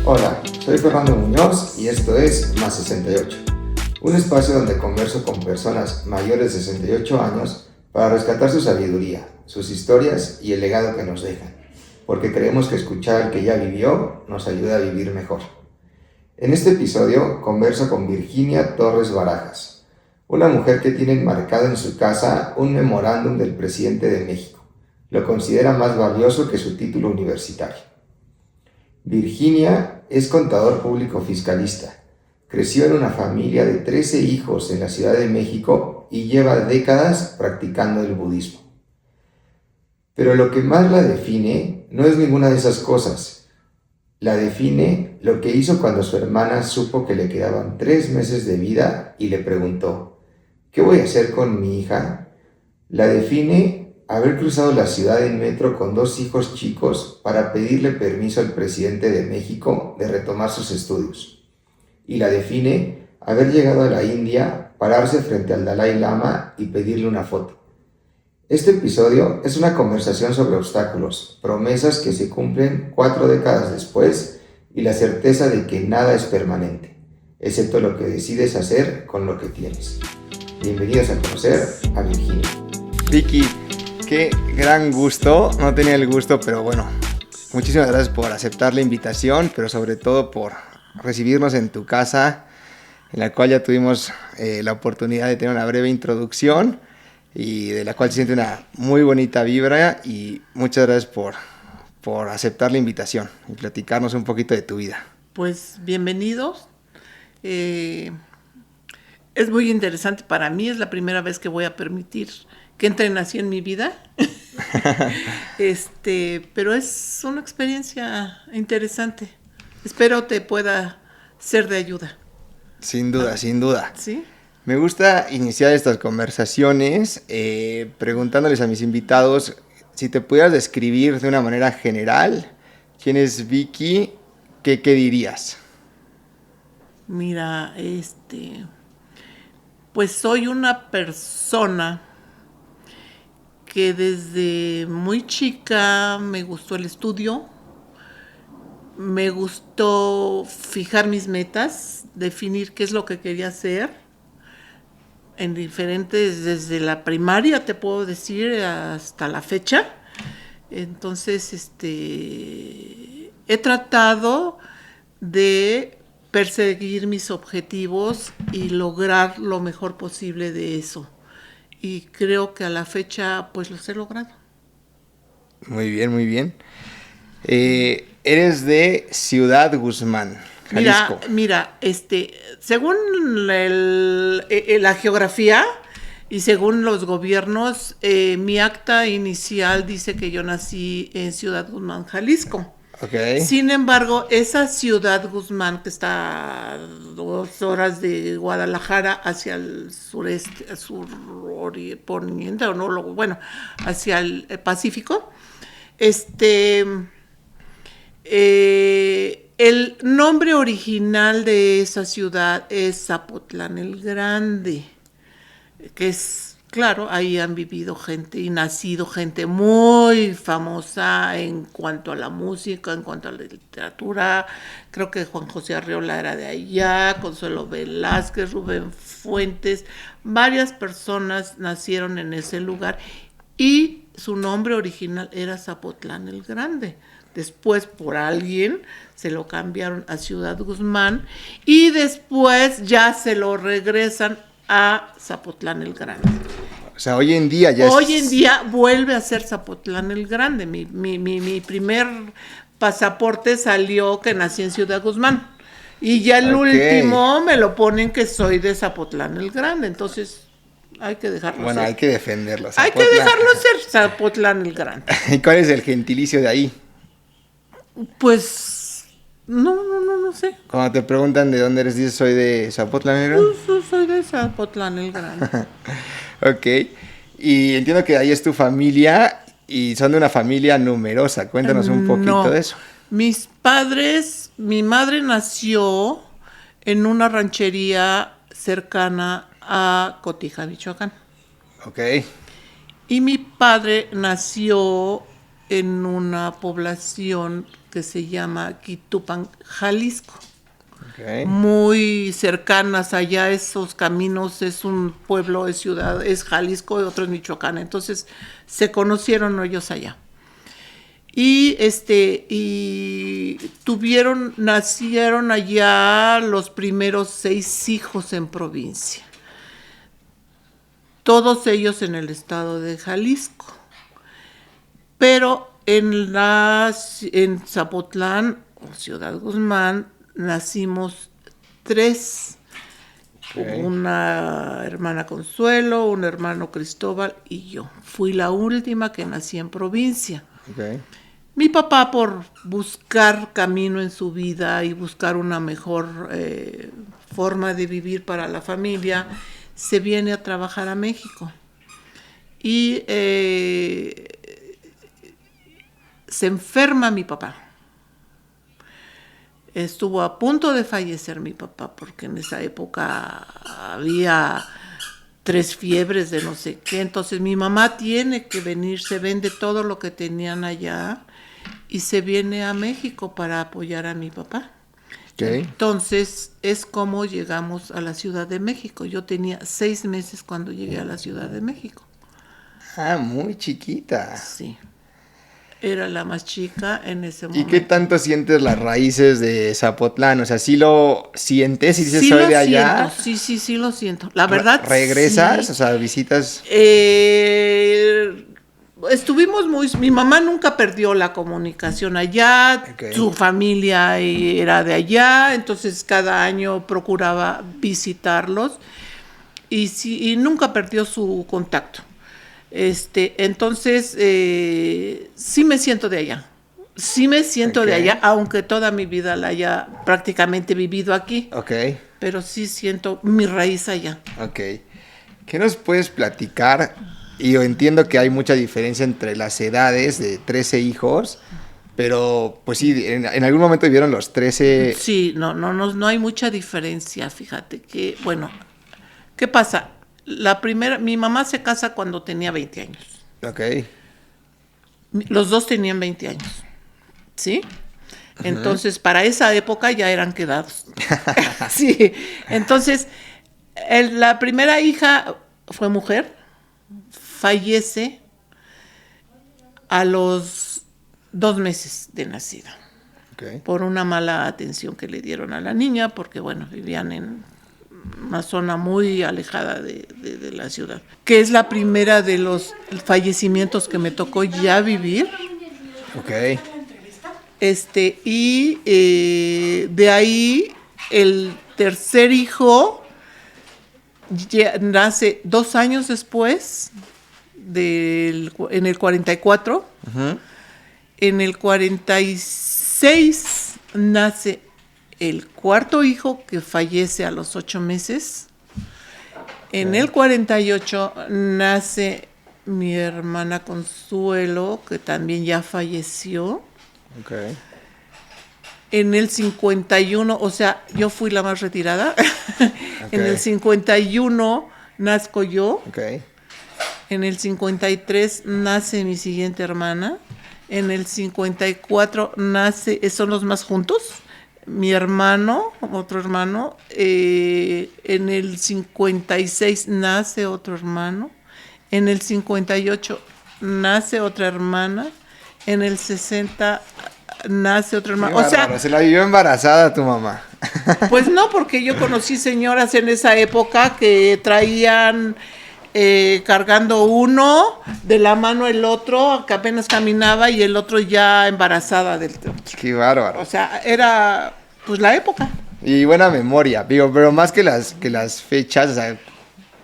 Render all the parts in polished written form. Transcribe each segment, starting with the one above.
Hola, soy Fernando Muñoz y esto es Más 68, un espacio donde converso con personas mayores de 68 años para rescatar su sabiduría, sus historias y el legado que nos dejan, porque creemos que escuchar al que ya vivió nos ayuda a vivir mejor. En este episodio converso con Virginia Torres Barajas, una mujer que tiene enmarcado en su casa un memorándum del presidente de México. Lo considera más valioso que su título universitario. Virginia es contador público fiscalista. Creció en una familia de 13 hijos en la Ciudad de México y lleva décadas practicando el budismo. Pero lo que más la define no es ninguna de esas cosas. La define lo que hizo cuando su hermana supo que le quedaban 3 meses de vida y le preguntó: ¿qué voy a hacer con mi hija? La define haber cruzado la ciudad en metro con 2 hijos chicos para pedirle permiso al presidente de México de retomar sus estudios. Y la define haber llegado a la India, pararse frente al Dalai Lama y pedirle una foto. Este episodio es una conversación sobre obstáculos, promesas que se cumplen 4 décadas después y la certeza de que nada es permanente, excepto lo que decides hacer con lo que tienes. Bienvenidos a conocer a Virginia. Vicky, qué gran gusto, no tenía el gusto, pero bueno, muchísimas gracias por aceptar la invitación, pero sobre todo por recibirnos en tu casa, en la cual ya tuvimos la oportunidad de tener una breve introducción y de la cual se siente una muy bonita vibra, y muchas gracias por aceptar la invitación y platicarnos un poquito de tu vida. Pues bienvenidos. Es muy interesante para mí, es la primera vez que voy a permitir que entren así en mi vida. Pero es una experiencia interesante. Espero te pueda ser de ayuda. Sin duda, sin duda. ¿Sí? Me gusta iniciar estas conversaciones preguntándoles a mis invitados si te pudieras describir de una manera general quién es Vicky, ¿qué dirías? Mira, pues soy una persona que desde muy chica me gustó el estudio, me gustó fijar mis metas, definir qué es lo que quería hacer en diferentes, desde la primaria te puedo decir hasta la fecha. Entonces, he tratado de perseguir mis objetivos y lograr lo mejor posible de eso. Y creo que a la fecha, pues los he logrado. Muy bien, muy bien. Eres de Ciudad Guzmán, Jalisco. Mira, según la geografía y según los gobiernos, mi acta inicial dice que yo nací en Ciudad Guzmán, Jalisco. Okay. Sin embargo, esa Ciudad Guzmán, que está a 2 horas de Guadalajara hacia el sureste, poniente, o no, bueno, hacia el Pacífico, el nombre original de esa ciudad es Zapotlán el Grande, que es, claro, ahí han vivido gente y nacido gente muy famosa en cuanto a la música, en cuanto a la literatura. Creo que Juan José Arreola era de allá, Consuelo Velázquez, Rubén Fuentes, varias personas nacieron en ese lugar y su nombre original era Zapotlán el Grande. Después, por alguien, se lo cambiaron a Ciudad Guzmán y después ya se lo regresan a Zapotlán el Grande. O sea, hoy en día Hoy en día vuelve a ser Zapotlán el Grande. Mi primer pasaporte salió que nací en Ciudad Guzmán. Y ya el último me lo ponen que soy de Zapotlán el Grande. Entonces, hay que dejarlo ser. Hay que defenderlo. Hay que dejarlo ser Zapotlán el Grande. ¿Y cuál es el gentilicio de ahí? Pues, no sé. Cuando te preguntan de dónde eres, dices soy de Zapotlán el Grande. Pues, soy de Zapotlán el Grande. Ok. Y entiendo que ahí es tu familia y son de una familia numerosa. Cuéntanos un poquito de eso. Mis padres, mi madre nació en una ranchería cercana a Cotija, Michoacán. Ok. Y mi padre nació en una población que se llama Quitupan, Jalisco. Okay. Muy cercanas allá, esos caminos, es un pueblo, es ciudad, es Jalisco y otro es Michoacán. Entonces se conocieron ellos allá. Y nacieron allá los primeros 6 hijos en provincia. Todos ellos en el estado de Jalisco. Pero en Zapotlán, o Ciudad Guzmán, nacimos 3. Okay. Una hermana Consuelo, un hermano Cristóbal y yo. Fui la última que nací en provincia. Okay. Mi papá, por buscar camino en su vida y buscar una mejor forma de vivir para la familia, se viene a trabajar a México. Y se enferma mi papá. Estuvo a punto de fallecer mi papá, porque en esa época había 3 fiebres de no sé qué. Entonces mi mamá tiene que venir, se vende todo lo que tenían allá y se viene a México para apoyar a mi papá. Okay. Entonces es como llegamos a la Ciudad de México. Yo tenía 6 meses cuando llegué a la Ciudad de México. Ah, muy chiquita. Sí. Era la más chica en ese momento. ¿Y qué tanto sientes las raíces de Zapotlán? O sea, ¿sí lo sientes y dices Sí soy lo de allá? siento, sí lo siento. La verdad, ¿Regresas? sí. O sea, visitas. Estuvimos mi mamá nunca perdió la comunicación allá, Okay. Su familia era de allá, entonces cada año procuraba visitarlos y nunca perdió su contacto. Entonces, sí me siento de allá. Sí me siento Okay. de allá, aunque toda mi vida la haya prácticamente vivido aquí. Ok, Pero sí siento mi raíz allá. ok. ¿Qué nos puedes platicar? Y yo entiendo que hay mucha diferencia entre las edades de 13 hijos, pero pues sí, en algún momento vivieron los 13. Sí, no hay mucha diferencia, fíjate que, bueno, ¿qué pasa? Mi mamá se casa cuando tenía 20 años. Ok, Los 2 tenían 20 años, ¿sí? Entonces, para esa época ya eran quedados. Sí, entonces, la primera hija fue mujer, fallece a los 2 meses de nacida. ok. Por una mala atención que le dieron a la niña, porque bueno, vivían en una zona muy alejada de la ciudad, que es la primera de los fallecimientos que me tocó ya vivir. Ok, Y de ahí el tercer hijo nace 2 años después, en el 44. uh-huh. En el 46 nace el cuarto hijo, que fallece a los 8 meses. En el 48 nace mi hermana Consuelo, que también ya falleció. Ok. En el 51, o sea, yo fui la más retirada. En el 51 nazco yo. Ok. En el 53 nace mi siguiente hermana. En el 54 son los más juntos, mi hermano, otro hermano. En el 56 nace otro hermano. En el 58 nace otra hermana. En el 60 nace otra hermana. O sea, se la vivió embarazada tu mamá. Pues no, porque yo conocí señoras en esa época que traían cargando uno de la mano el otro, que apenas caminaba, y el otro ya embarazada del otro. Qué bárbaro. O sea, era pues la época. Y buena memoria, digo, pero más que las fechas, o sea,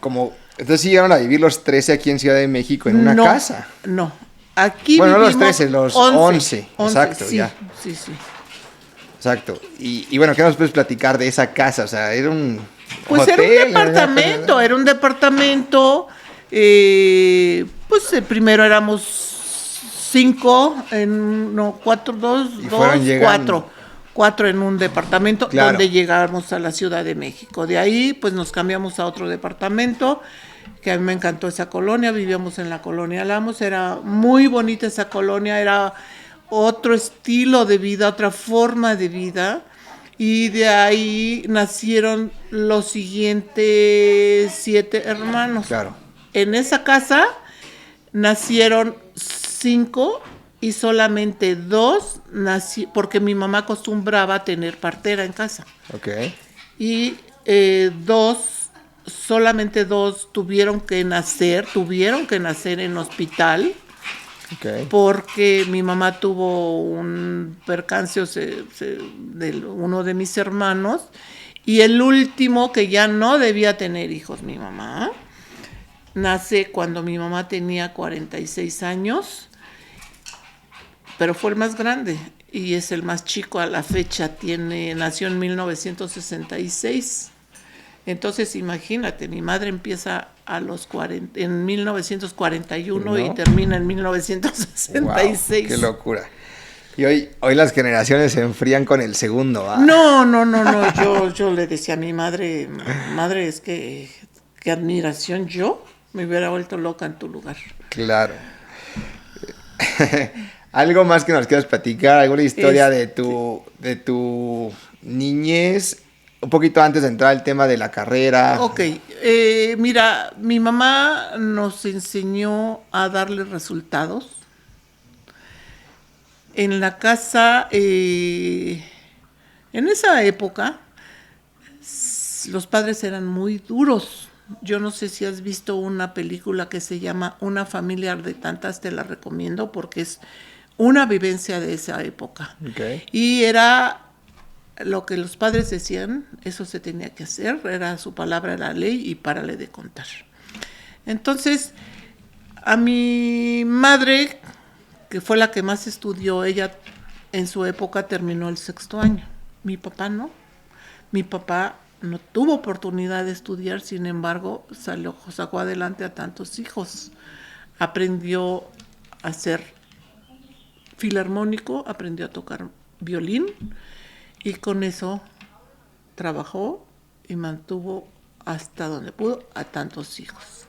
como, entonces sí llegaron a vivir los 13 aquí en Ciudad de México en una casa. No, aquí bueno, no los vivimos 13, los 11, exacto, sí, ya. Sí, sí. Exacto. Y bueno, ¿qué nos puedes platicar de esa casa? O sea, era un Pues hotel, era un departamento, pues primero éramos 5, 4 en un departamento, claro, donde llegamos a la Ciudad de México. De ahí pues nos cambiamos a otro departamento, que a mí me encantó esa colonia. Vivíamos en la colonia Alamos, era muy bonita esa colonia, era otro estilo de vida, otra forma de vida, y de ahí nacieron los siguientes 7 hermanos. Claro. En esa casa nacieron 5 y solamente 2 porque mi mamá acostumbraba tener partera en casa. Ok. Y solamente 2 tuvieron que nacer en hospital. Ok. Porque mi mamá tuvo un percance de uno de mis hermanos, y el último, que ya no debía tener hijos mi mamá, nace cuando mi mamá tenía 46 años, pero fue el más grande y es el más chico a la fecha, nació en 1966. Entonces, imagínate, mi madre empieza en 1941 y termina en 1966. Wow, qué locura. Y hoy las generaciones se enfrían con el segundo, ¿va? No. Yo le decía a mi madre, es que qué admiración, yo me hubiera vuelto loca en tu lugar. Claro. ¿Algo más que nos quieras platicar? ¿Alguna historia de tu niñez? Un poquito antes de entrar al tema de la carrera. Ok, mira, mi mamá nos enseñó a darle resultados. En la casa, en esa época, los padres eran muy duros. Yo no sé si has visto una película que se llama Una familia de tantas, te la recomiendo porque es una vivencia de esa época. Okay. Y era lo que los padres decían, eso se tenía que hacer, era su palabra la ley y párale de contar. Entonces, a mi madre, que fue la que más estudió, ella en su época terminó el 6º año. Mi papá no. Mi papá no tuvo oportunidad de estudiar, sin embargo, sacó adelante a tantos hijos. Aprendió a ser filarmónico, aprendió a tocar violín, y con eso trabajó y mantuvo hasta donde pudo a tantos hijos.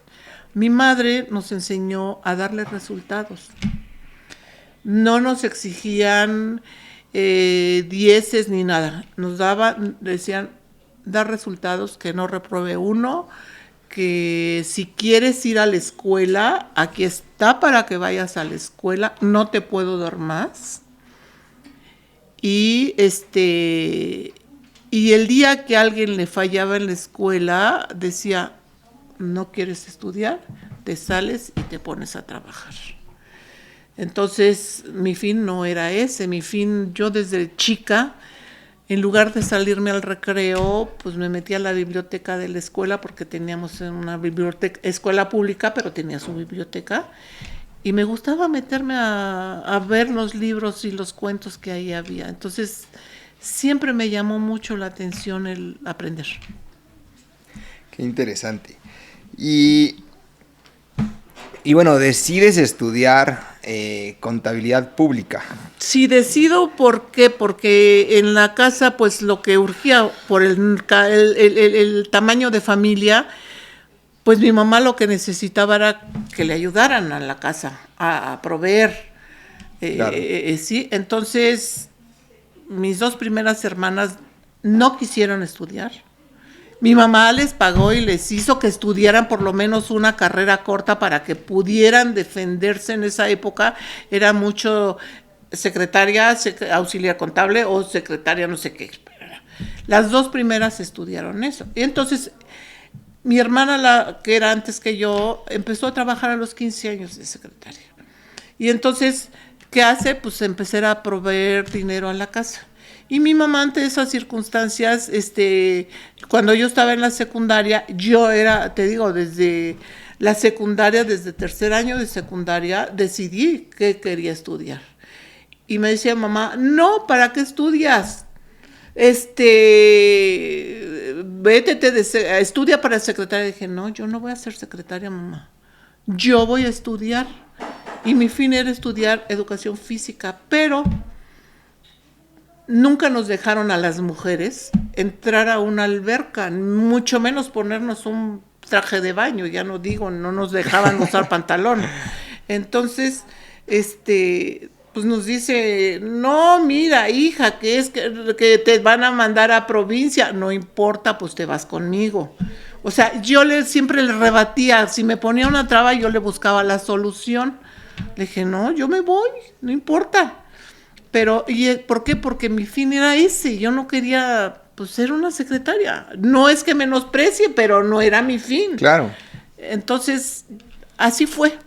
Mi madre nos enseñó a darle resultados. No nos exigían 10 ni nada. Decían, dar resultados, que no repruebe uno, que si quieres ir a la escuela, aquí está para que vayas a la escuela, no te puedo dar más. Y el día que alguien le fallaba en la escuela, decía, no quieres estudiar, te sales y te pones a trabajar. Entonces, mi fin no era ese. Mi fin, yo desde chica, en lugar de salirme al recreo, pues me metí a la biblioteca de la escuela, porque teníamos una biblioteca, escuela pública, pero tenía su biblioteca. Y me gustaba meterme a ver los libros y los cuentos que ahí había. Entonces, siempre me llamó mucho la atención el aprender. Qué interesante. Y bueno, decides estudiar contabilidad pública. Sí, decido, ¿por qué? Porque en la casa, pues lo que urgía por el tamaño de familia, pues mi mamá lo que necesitaba era que le ayudaran a la casa, a proveer. Claro. Sí, entonces mis 2 primeras hermanas no quisieron estudiar. Mi mamá les pagó y les hizo que estudiaran por lo menos una carrera corta para que pudieran defenderse en esa época. Era mucho secretaria, auxiliar contable o secretaria no sé qué. Las 2 primeras estudiaron eso. Y entonces mi hermana, la que era antes que yo, empezó a trabajar a los 15 años de secretaria. Y entonces, ¿qué hace? Pues empezar a proveer dinero a la casa. Y mi mamá, ante esas circunstancias, cuando yo estaba en la secundaria, yo era, te digo, desde la secundaria, desde 3er año de secundaria, decidí que quería estudiar. Y me decía mamá, no, ¿para qué estudias? Estudia para secretaria. Dije, no, yo no voy a ser secretaria, mamá. Yo voy a estudiar. Y mi fin era estudiar educación física, pero nunca nos dejaron a las mujeres entrar a una alberca, mucho menos ponernos un traje de baño, ya no digo, no nos dejaban usar pantalón. Entonces, pues nos dice, no, mira, hija, que es que te van a mandar a provincia, no importa, pues te vas conmigo. O sea, siempre le rebatía, si me ponía una traba, yo le buscaba la solución. Le dije, no, yo me voy, no importa. Pero, ¿por qué? Porque mi fin era ese, yo no quería, pues, ser una secretaria. No es que menosprecie, pero no era mi fin. Claro. Entonces, así fue.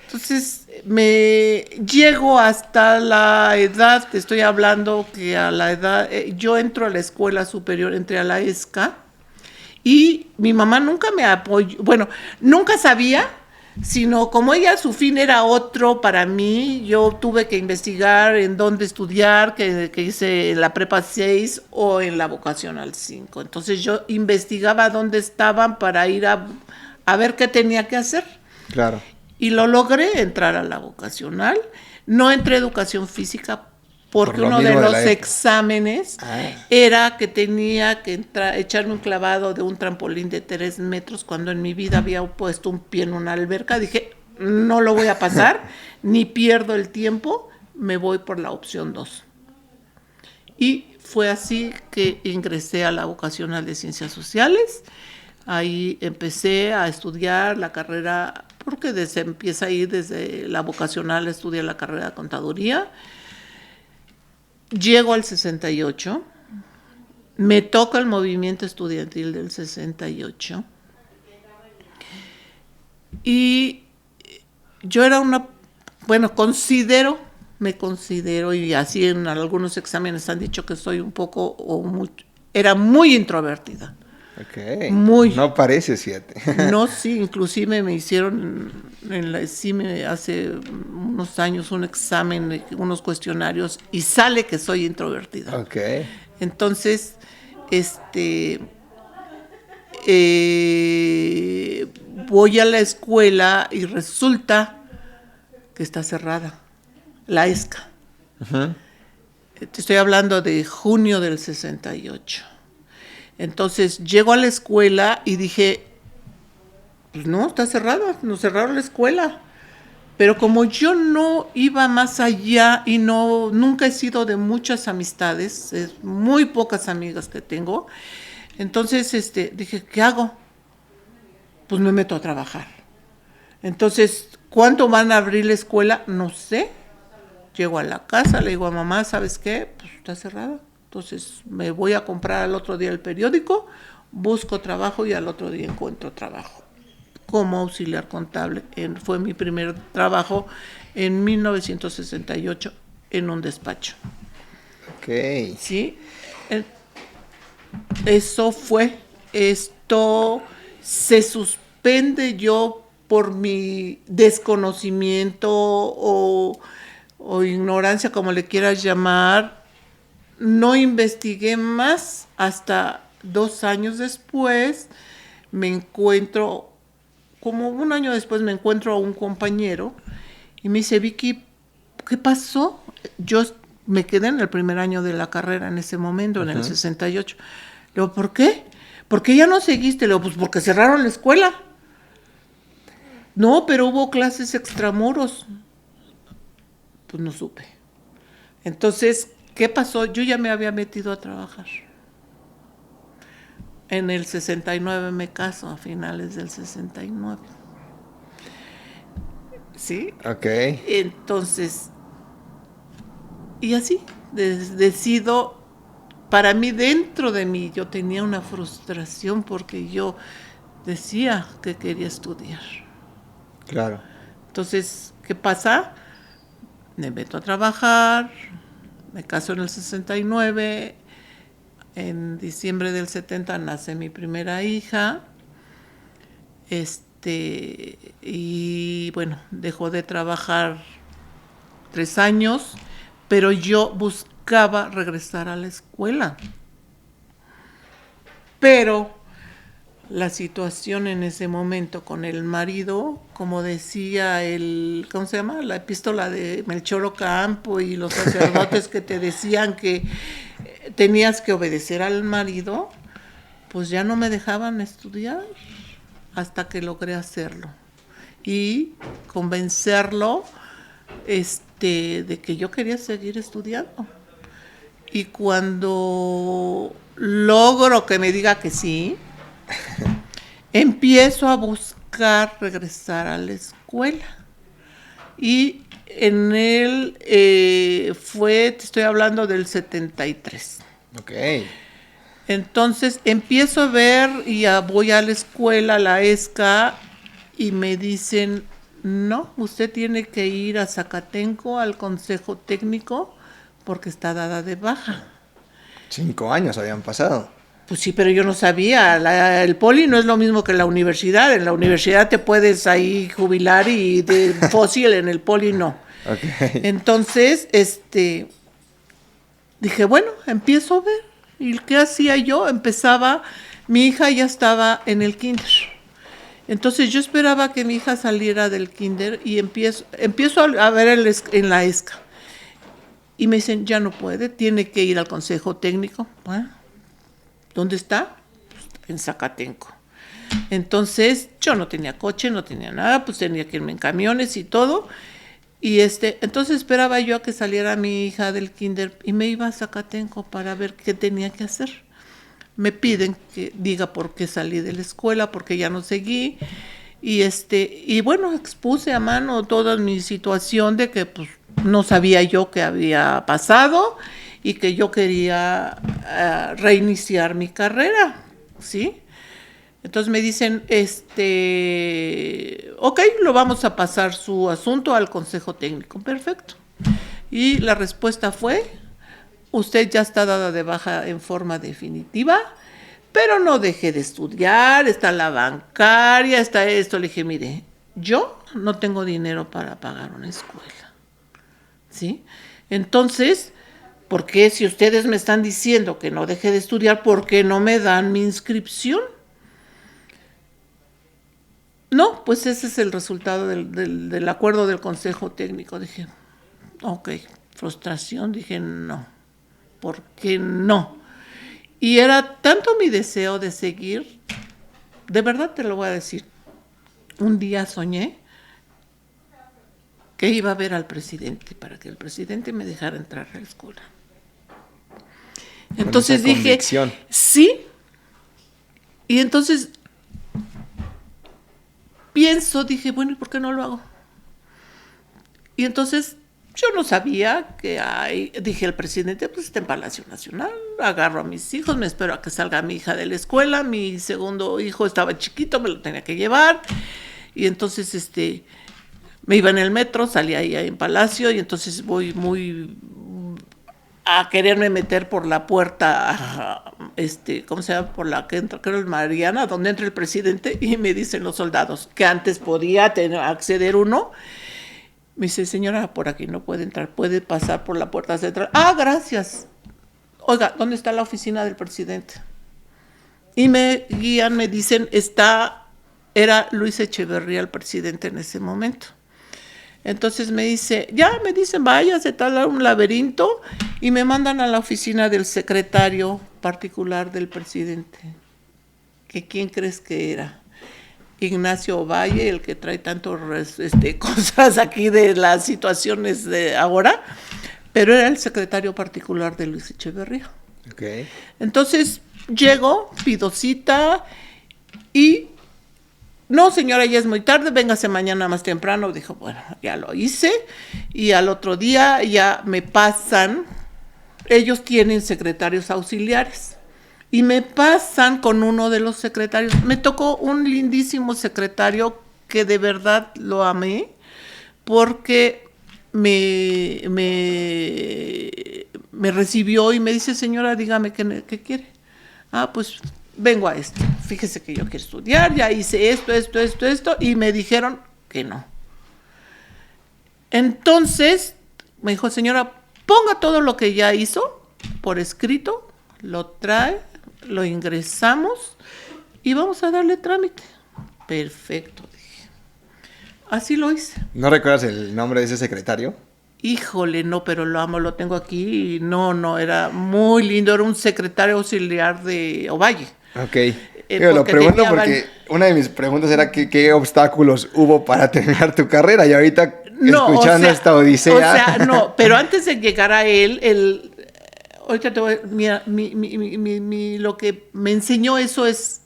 Entonces, me llego hasta la edad, te estoy hablando que a la edad, yo entro a la escuela superior, entré a la ESCA, y mi mamá nunca me apoyó, bueno, nunca sabía, sino como ella, su fin era otro para mí, yo tuve que investigar en dónde estudiar, que hice en la prepa 6 o en la vocacional 5. Entonces yo investigaba dónde estaban para ir a ver qué tenía que hacer. Claro. Y lo logré entrar a la vocacional. No entré a educación física porque uno de los exámenes era que tenía que echarme un clavado de un trampolín de 3 metros cuando en mi vida había puesto un pie en una alberca. Dije, no lo voy a pasar, ni pierdo el tiempo, me voy por la opción 2. Y fue así que ingresé a la vocacional de Ciencias Sociales. Ahí empecé a estudiar la carrera, porque empieza a ir desde la vocacional, estudié la carrera de contaduría. Llego al 68, me toca el movimiento estudiantil del 68 y yo era me considero, y así en algunos exámenes han dicho que soy un poco, era muy introvertida. Okay. Muy. No parece 7. No, sí, inclusive me hicieron en la CIME hace unos años un examen, unos cuestionarios, y sale que soy introvertida. Okay. Entonces, voy a la escuela y resulta que está cerrada, la ESCA. Uh-huh. Te estoy hablando de junio del 68. Entonces llego a la escuela y dije, pues no, está cerrada, nos cerraron la escuela. Pero como yo no iba más allá y nunca he sido de muchas amistades, muy pocas amigas que tengo, entonces dije, ¿qué hago? Pues me meto a trabajar. Entonces, ¿cuánto van a abrir la escuela? No sé. Llego a la casa, le digo a mamá, ¿sabes qué? Pues está cerrada. Entonces me voy a comprar al otro día el periódico, busco trabajo y al otro día encuentro trabajo como auxiliar contable. Fue mi primer trabajo en 1968 en un despacho. Ok. Sí. Eso fue. Esto se suspende yo por mi desconocimiento o ignorancia, como le quieras llamar. No investigué más hasta 2 años después. Me encuentro, como 1 año después, me encuentro a un compañero y me dice, Vicky, ¿qué pasó? Yo me quedé en el primer año de la carrera en ese momento, en el 68. Le digo, ¿por qué? ¿Por qué ya no seguiste? Le digo, pues porque cerraron la escuela. No, pero hubo clases extramuros. Pues no supe. Entonces, ¿qué pasó? Yo ya me había metido a trabajar. En el 69 me caso, a finales del 69. ¿Sí? Ok. Entonces, y así, decido, para mí, dentro de mí, yo tenía una frustración porque yo decía que quería estudiar. Claro. Entonces, ¿qué pasa? Me meto a trabajar, me caso en el 69, en diciembre del 70 nace mi primera hija, y bueno, dejó de trabajar 3 años, pero yo buscaba regresar a la escuela. Pero la situación en ese momento con el marido, como decía ¿cómo se llama? La epístola de Melchor Ocampo y los sacerdotes que te decían que tenías que obedecer al marido, pues ya no me dejaban estudiar hasta que logré hacerlo y convencerlo de que yo quería seguir estudiando. Y cuando logro que me diga que sí, empiezo a buscar regresar a la escuela. Y en él te estoy hablando del 73. Ok. Entonces empiezo a ver y voy a la escuela, a la ESCA, y me dicen, no, usted tiene que ir a Zacatenco, al consejo técnico, porque está dada de baja. 5 años habían pasado. Pues sí, pero yo no sabía. El poli no es lo mismo que la universidad. En la universidad te puedes ahí jubilar y de fósil, en el poli no. Okay. Entonces, dije, bueno, empiezo a ver. ¿Y qué hacía yo? Mi hija ya estaba en el kinder. Entonces yo esperaba que mi hija saliera del kinder y empiezo a ver en la ESCA. Y me dicen, ya no puede, tiene que ir al consejo técnico. Bueno, ¿dónde está? En Zacatenco. Entonces, yo no tenía coche, no tenía nada, pues tenía que irme en camiones y todo. Y entonces esperaba yo a que saliera mi hija del kinder y me iba a Zacatenco para ver qué tenía que hacer. Me piden que diga por qué salí de la escuela, porque ya no seguí. Y bueno, expuse a mano toda mi situación de que pues no sabía yo qué había pasado y que yo quería reiniciar mi carrera, ¿sí? Entonces me dicen, ok, lo vamos a pasar su asunto al consejo técnico. Perfecto. Y la respuesta fue, usted ya está dada de baja en forma definitiva, pero no deje de estudiar, está la bancaria, está esto. Le dije, mire, yo no tengo dinero para pagar una escuela, ¿sí? Entonces, ¿por qué si ustedes me están diciendo que no deje de estudiar, por qué no me dan mi inscripción? No, pues ese es el resultado del acuerdo del consejo técnico. Dije, ok, frustración, dije no, ¿por qué no? Y era tanto mi deseo de seguir, de verdad te lo voy a decir, un día soñé que iba a ver al presidente para que el presidente me dejara entrar a la escuela. Entonces dije, sí, y entonces dije, bueno, ¿y por qué no lo hago? Y entonces yo no sabía dije el presidente, pues está en Palacio Nacional, agarro a mis hijos, me espero a que salga mi hija de la escuela, mi segundo hijo estaba chiquito, me lo tenía que llevar, y entonces me iba en el metro, salía ahí en Palacio, y entonces voy muy a quererme meter por la puerta, ¿cómo se llama? Por la que entra, creo, el Mariana, donde entra el presidente, y me dicen los soldados, que antes podía acceder uno. Me dice, señora, por aquí no puede entrar, puede pasar por la puerta central. Ah, gracias. Oiga, ¿dónde está la oficina del presidente? Y me guían, me dicen, era Luis Echeverría el presidente en ese momento. Entonces me dicen, vaya, se tal un laberinto, y me mandan a la oficina del secretario particular del presidente. ¿Que quién crees que era? Ignacio Valle, el que trae tantas cosas aquí de las situaciones de ahora, pero era el secretario particular de Luis Echeverría. Okay. Entonces llego, pido cita y, no señora, ya es muy tarde, véngase mañana más temprano. Dijo, bueno, ya lo hice, y al otro día ya me pasan, ellos tienen secretarios auxiliares, y me pasan con uno de los secretarios. Me tocó un lindísimo secretario que de verdad lo amé, porque me recibió y me dice, señora, dígame qué quiere. Ah, pues vengo a esto. Fíjese que yo quiero estudiar, ya hice esto, y me dijeron que no. Entonces me dijo, señora, ponga todo lo que ya hizo por escrito, lo trae, lo ingresamos y vamos a darle trámite. Perfecto, dije. Así lo hice. ¿No recuerdas el nombre de ese secretario? Híjole, no, pero lo amo, lo tengo aquí. Y no, era muy lindo, era un secretario auxiliar de Ovalle. Ok. Lo pregunto porque una de mis preguntas era qué obstáculos hubo para terminar tu carrera, y ahorita No, escuchando esta odisea. O sea, no, pero antes de llegar a él, ahorita te voy, mira, lo que me enseñó eso es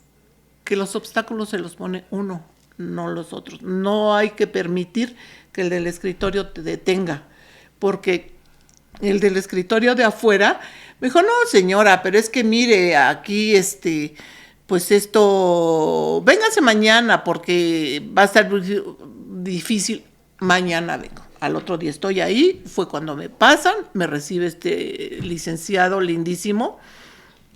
que los obstáculos se los pone uno, no los otros. No hay que permitir que el del escritorio te detenga, porque el del escritorio de afuera me dijo, no, señora, pero es que mire, aquí pues esto, véngase mañana porque va a estar difícil. Mañana vengo. Al otro día estoy ahí, fue cuando me pasan, me recibe este licenciado lindísimo,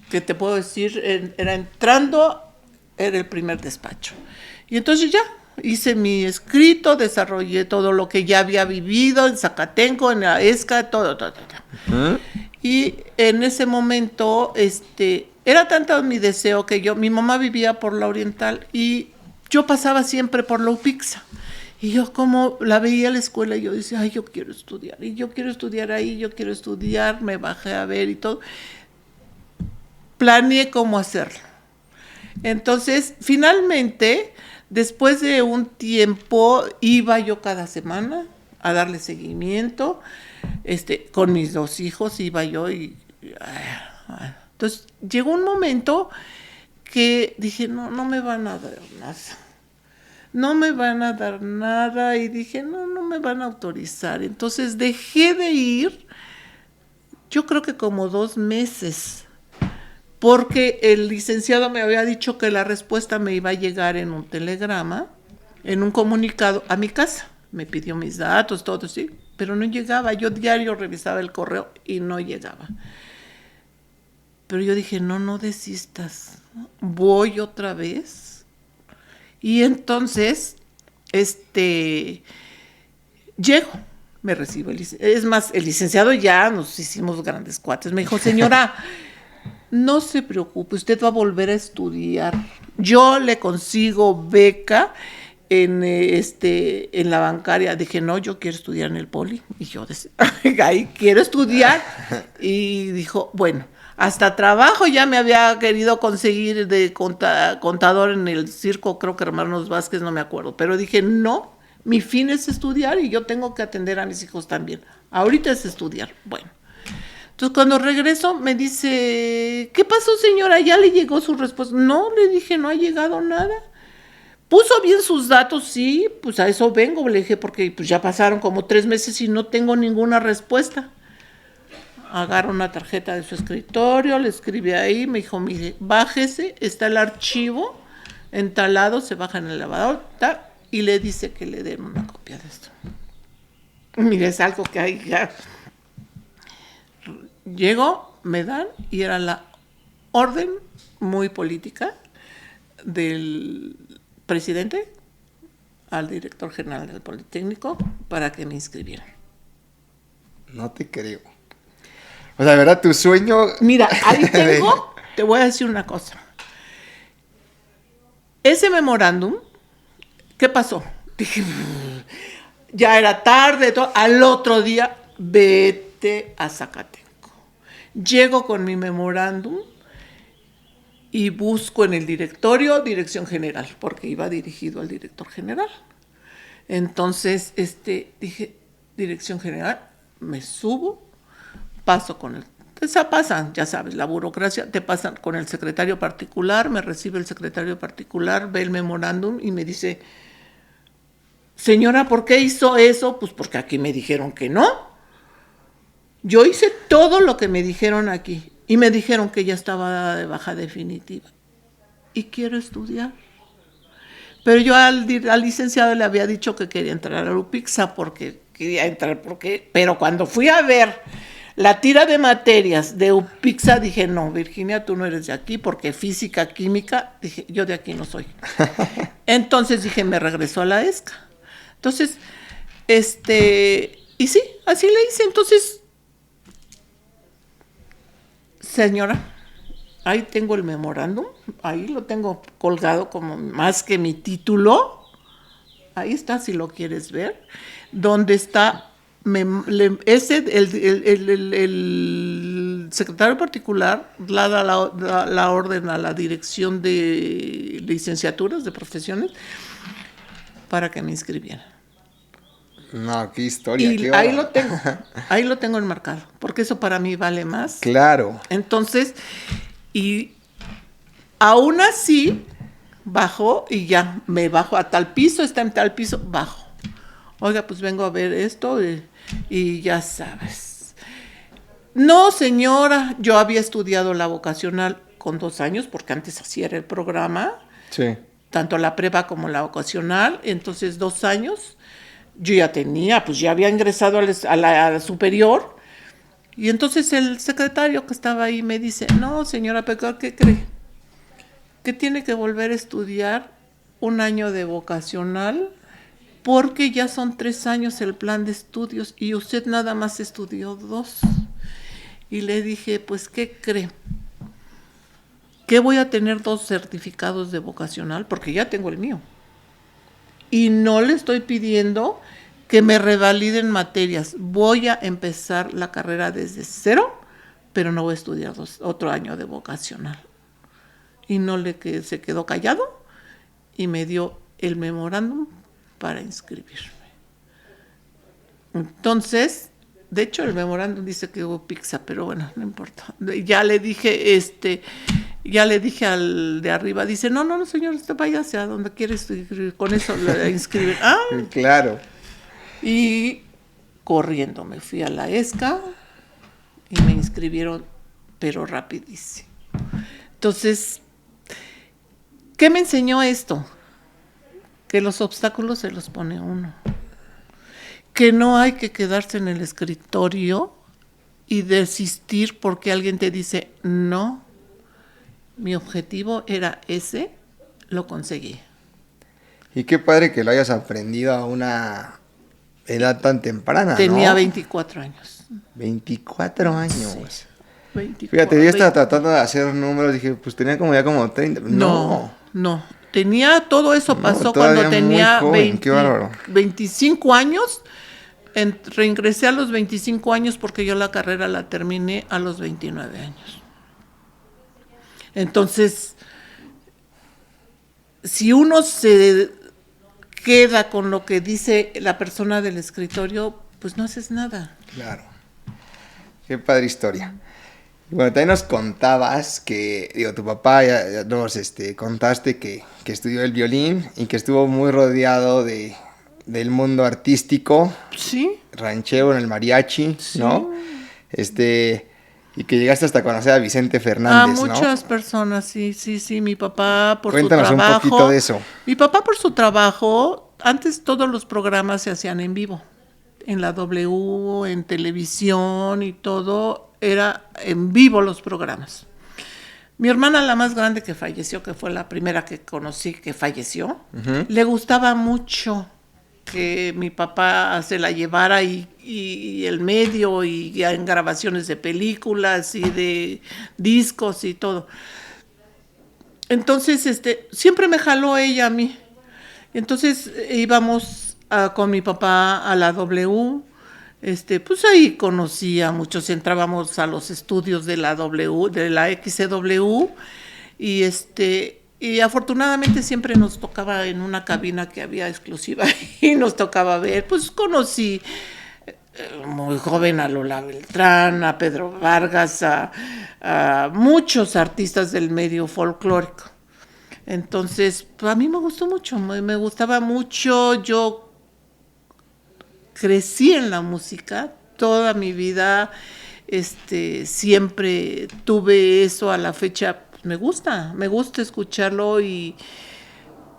que te puedo decir, era el primer despacho. Y entonces ya, hice mi escrito, desarrollé todo lo que ya había vivido en Zacatenco, en la ESCA, todo. Uh-huh. Y en ese momento, era tanto mi deseo que mi mamá vivía por la Oriental y yo pasaba siempre por la UPIXA. Y yo como la veía en la escuela, yo decía, ay, yo quiero estudiar, y yo quiero estudiar ahí, yo quiero estudiar, me bajé a ver y todo. Planeé cómo hacerlo. Entonces, finalmente, después de un tiempo, iba yo cada semana a darle seguimiento, con mis 2 hijos iba yo y... Entonces, llegó un momento que dije, no me van a dar nada. No me van a dar nada y dije, no me van a autorizar. Entonces dejé de ir, yo creo que como 2 meses, porque el licenciado me había dicho que la respuesta me iba a llegar en un telegrama, en un comunicado a mi casa. Me pidió mis datos, todo, sí, pero no llegaba. Yo diario revisaba el correo y no llegaba. Pero yo dije, no desistas, voy otra vez. Y entonces, llego, me recibo. Es más, el licenciado ya nos hicimos grandes cuates. Me dijo, señora, no se preocupe, usted va a volver a estudiar. Yo le consigo beca en la bancaria. Dije, no, yo quiero estudiar en el Poli. Y yo decía, ahí quiero estudiar. Y dijo, bueno. Hasta trabajo ya me había querido conseguir de contador en el circo, creo que Hermanos Vázquez, no me acuerdo. Pero dije, no, mi fin es estudiar y yo tengo que atender a mis hijos también. Ahorita es estudiar. Bueno, entonces cuando regreso me dice, ¿qué pasó, señora? ¿Ya le llegó su respuesta? No, le dije, no ha llegado nada. ¿Puso bien sus datos? Sí, pues a eso vengo, le dije, porque pues ya pasaron como 3 meses y no tengo ninguna respuesta. Agarro una tarjeta de su escritorio, le escribí ahí, me dijo, mire, bájese, está el archivo entalado, se baja en el elevador, y le dice que le den una copia de esto. Mire, es algo que hay ya. Llego, me dan, y era la orden muy política del presidente al director general del Politécnico para que me inscribieran. No te creo. O sea, ¿verdad? Tu sueño... Mira, ahí tengo, te voy a decir una cosa. Ese memorándum, ¿qué pasó? Dije, ya era tarde, todo. Al otro día, vete a Zacatenco. Llego con mi memorándum y busco en el directorio Dirección General, porque iba dirigido al director general. Entonces, dije, Dirección General, me subo, paso con pasan, ya sabes, la burocracia, te pasan con el secretario particular, me recibe el secretario particular, ve el memorándum y me dice, señora, ¿por qué hizo eso? Pues porque aquí me dijeron que no. Yo hice todo lo que me dijeron aquí y me dijeron que ya estaba de baja definitiva y quiero estudiar. Pero yo al licenciado le había dicho que quería entrar a UPIXA porque quería entrar, pero cuando fui a ver la tira de materias de UPIXA, dije, no, Virginia, tú no eres de aquí, porque física, química, dije, yo de aquí no soy. Entonces dije, me regresó a la ESCA. Entonces, y sí, así le hice. Entonces, señora, ahí tengo el memorándum, ahí lo tengo colgado como más que mi título. Ahí está, si lo quieres ver, donde está... el secretario particular da la orden a la dirección de licenciaturas, de profesiones, para que me inscribieran. No, qué historia. Y qué ahí bárbaro. ahí lo tengo enmarcado, porque eso para mí vale más. Claro. Entonces, y aún así, bajo y ya, me bajo a tal piso, está en tal piso, bajo. Oiga, pues vengo a ver esto y ya sabes. No, señora, yo había estudiado la vocacional con 2 años, porque antes así era el programa, Sí. tanto la prepa como la vocacional, entonces 2 años. Yo ya tenía, pues ya había ingresado a la superior, y entonces el secretario que estaba ahí me dice, no, señora Pecor, ¿qué cree? Que tiene que volver a estudiar 1 año de vocacional, porque ya son 3 años el plan de estudios, y usted nada más estudió 2. Y le dije, pues, ¿qué cree? Que voy a tener 2 certificados de vocacional, porque ya tengo el mío. Y no le estoy pidiendo que me revaliden materias. Voy a empezar la carrera desde cero, pero no voy a estudiar otro año de vocacional. Y no se quedó callado y me dio el memorándum para inscribirme. Entonces, de hecho el memorándum dice que hubo pizza, pero bueno, no importa. Ya le dije, al de arriba, dice, no, señor, usted vaya hacia donde quiere inscribir, con eso le inscriben. Ah, Claro. y corriendo me fui a la ESCA y me inscribieron, pero rapidísimo. Entonces, ¿qué me enseñó esto? Que los obstáculos se los pone uno. Que no hay que quedarse en el escritorio y desistir porque alguien te dice, no, mi objetivo era ese, lo conseguí. Y qué padre que lo hayas aprendido a una edad tan temprana, Tenía ¿no? 24 años. 24 años. Sí. 24, Fíjate, yo estaba tratando de hacer números, dije, pues tenía como 30. No. Tenía, todo eso pasó todavía cuando tenía muy joven, qué bárbaro. 25 años. Reingresé a los 25 años porque yo la carrera la terminé a los 29 años. Entonces, si uno se queda con lo que dice la persona del escritorio, pues no haces nada. Claro. Qué padre historia. Bueno, también nos contabas que, tu papá ya nos contaste que estudió el violín y que estuvo muy rodeado del mundo artístico, Sí. ranchero en el mariachi, Sí. ¿no? Y que llegaste hasta conocer a Vicente A Fernández, ¿no? muchas personas, sí. Mi papá por Cuéntanos su trabajo. un poquito de eso. Mi papá por su trabajo, antes todos los programas se hacían en vivo. En la W, en televisión y todo, era en vivo los programas. Mi hermana, la más grande que falleció, que fue la primera que conocí que falleció, le gustaba mucho que mi papá se la llevara y el medio y en grabaciones de películas y de discos y todo. Entonces, siempre me jaló ella a mí. Entonces íbamos con mi papá a la W, pues ahí conocía a muchos, entrábamos a los estudios de la W, de la XCW, y afortunadamente siempre nos tocaba en una cabina que había exclusiva y nos tocaba ver, pues conocí muy joven a Lola Beltrán, a Pedro Vargas, a muchos artistas del medio folclórico. Entonces, pues a mí me gustó mucho, me gustaba mucho, yo crecí en la música toda mi vida, siempre tuve eso a la fecha, pues me gusta escucharlo y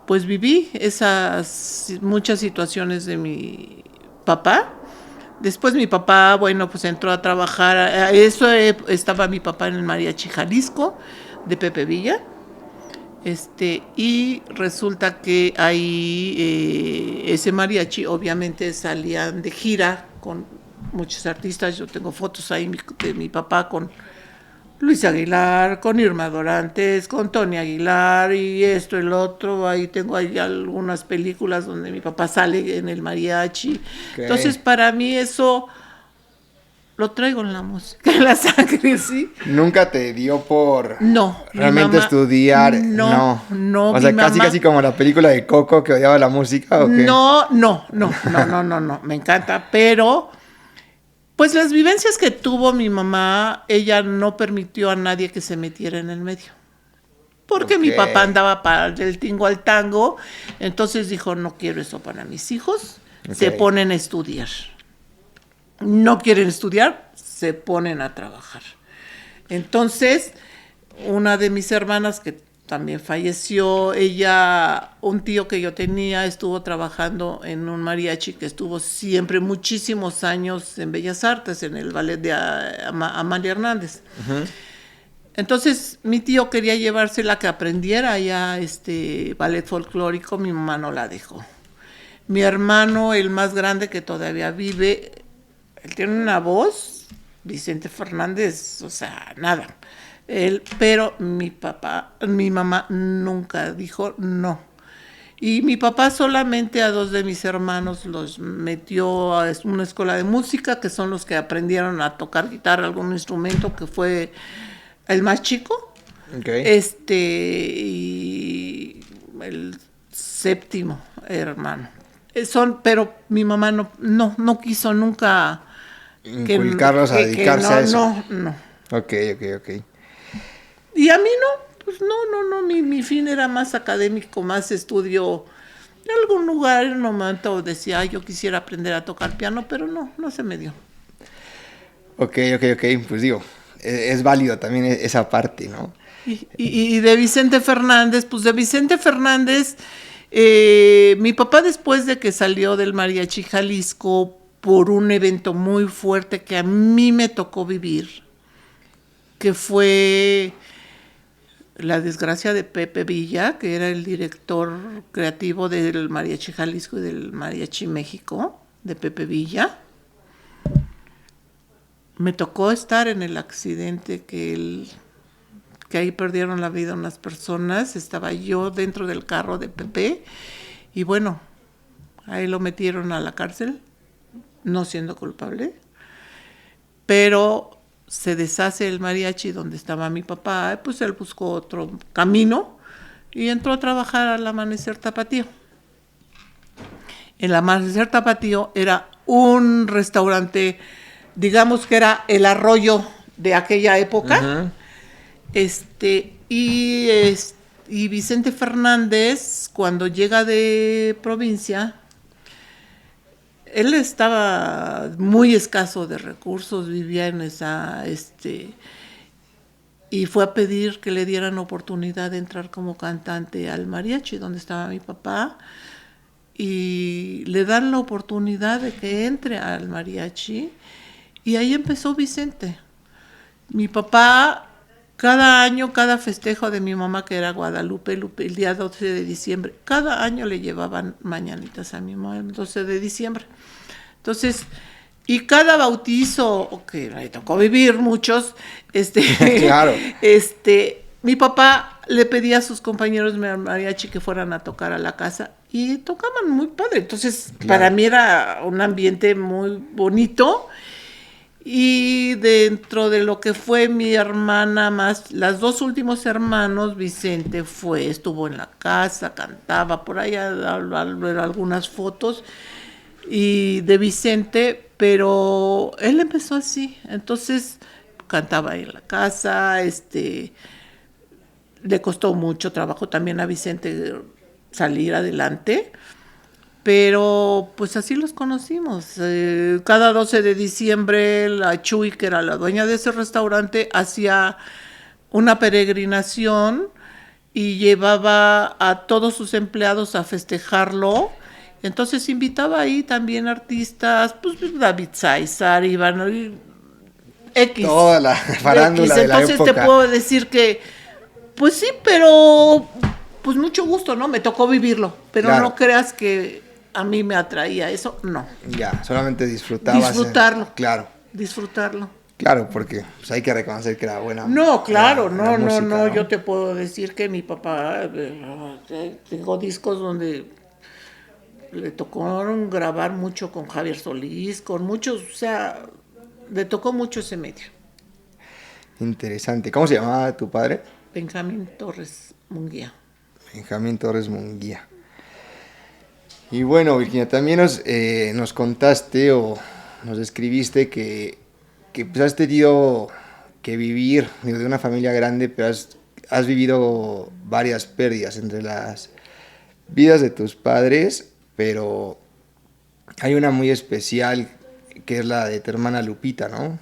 pues viví esas muchas situaciones de mi papá. Después mi papá, bueno, pues entró a trabajar, estaba mi papá en el Mariachi Jalisco de Pepe Villa. Y resulta que ahí ese mariachi obviamente salían de gira con muchos artistas. Yo tengo fotos ahí de mi papá con Luis Aguilar, con Irma Dorantes, con Tony Aguilar y esto, el otro. Ahí tengo ahí algunas películas donde mi papá sale en el mariachi. Okay. Entonces para mí eso lo traigo en la música, en la sangre, ¿sí? ¿Nunca te dio por No. realmente estudiar? No. O sea, casi como la película de Coco que odiaba la música, ¿o qué? No. Me encanta, pero pues las vivencias que tuvo mi mamá, ella no permitió a nadie que se metiera en el medio. Porque mi papá andaba para del tingo al tango, entonces dijo, no quiero eso para mis hijos, se ponen a estudiar. No quieren estudiar, se ponen a trabajar. Entonces, una de mis hermanas que también falleció, un tío que yo tenía estuvo trabajando en un mariachi que estuvo siempre muchísimos años en Bellas Artes, en el ballet de Amalia Hernández. Uh-huh. Entonces, mi tío quería llevársela que aprendiera ya ballet folclórico, mi mamá no la dejó. Mi hermano, el más grande que todavía vive, él tiene una voz, Vicente Fernández, o sea, nada. Pero mi mamá nunca dijo no. Y mi papá solamente a 2 de mis hermanos los metió a una escuela de música, que son los que aprendieron a tocar guitarra, algún instrumento, que fue el más chico. Okay. Y el 7º hermano. Pero mi mamá no quiso nunca inculcarlos a dedicarse a eso. No. Ok. Y a mí no, pues no, mi fin era más académico, más estudio. En algún lugar, en un momento decía, yo quisiera aprender a tocar piano, pero no se me dio. Ok, pues digo, es válido también esa parte, ¿no? Y de Vicente Fernández, mi papá después de que salió del Mariachi Jalisco por un evento muy fuerte que a mí me tocó vivir, que fue la desgracia de Pepe Villa, que era el director creativo del Mariachi Jalisco y del Mariachi México, de Pepe Villa. Me tocó estar en el accidente que ahí perdieron la vida unas personas. Estaba yo dentro del carro de Pepe y bueno, ahí lo metieron a la cárcel, no siendo culpable, pero se deshace el mariachi donde estaba mi papá, pues él buscó otro camino y entró a trabajar al Amanecer Tapatío. El Amanecer Tapatío era un restaurante, digamos que era el Arroyo de aquella época. Uh-huh. Y Vicente Fernández, cuando llega de provincia, él estaba muy escaso de recursos, vivía en y fue a pedir que le dieran oportunidad de entrar como cantante al mariachi, donde estaba mi papá, y le dan la oportunidad de que entre al mariachi, y ahí empezó Vicente. Mi papá, cada año, cada festejo de mi mamá, que era Guadalupe, el día 12 de diciembre, cada año le llevaban mañanitas a mi mamá el 12 de diciembre. Entonces, y cada bautizo, que le tocó vivir muchos, claro. Mi papá le pedía a sus compañeros de mariachi que fueran a tocar a la casa y tocaban muy padre. Entonces, claro, para mí era un ambiente muy bonito. Y dentro de lo que fue mi hermana más, las 2 últimos hermanos, Vicente estuvo en la casa, cantaba, por ahí al ver algunas fotos y de Vicente, pero él empezó así, entonces cantaba ahí en la casa, le costó mucho trabajo también a Vicente salir adelante. Pero pues así los conocimos. Cada 12 de diciembre la Chuy, que era la dueña de ese restaurante, hacía una peregrinación y llevaba a todos sus empleados a festejarlo. Entonces invitaba ahí también artistas, pues David Sáizar, Iván X. Toda la farándula de la época. Entonces te puedo decir que, pues sí, pero pues mucho gusto, ¿no? Me tocó vivirlo, pero claro, no creas que a mí me atraía eso, no. Ya, solamente disfrutabas. Disfrutarlo. Claro. Disfrutarlo. Claro, porque pues, hay que reconocer que era buena. No, claro, la música, ¿no? Yo te puedo decir que mi papá, tengo discos donde le tocó grabar mucho con Javier Solís, con muchos, o sea, le tocó mucho ese medio. Interesante. ¿Cómo se llamaba tu padre? Benjamín Torres Munguía. Benjamín Torres Munguía. Y bueno, Virginia, también nos contaste o nos describiste que pues has tenido que vivir, digo, de una familia grande, pero has vivido varias pérdidas entre las vidas de tus padres, pero hay una muy especial que es la de tu hermana Lupita, ¿no?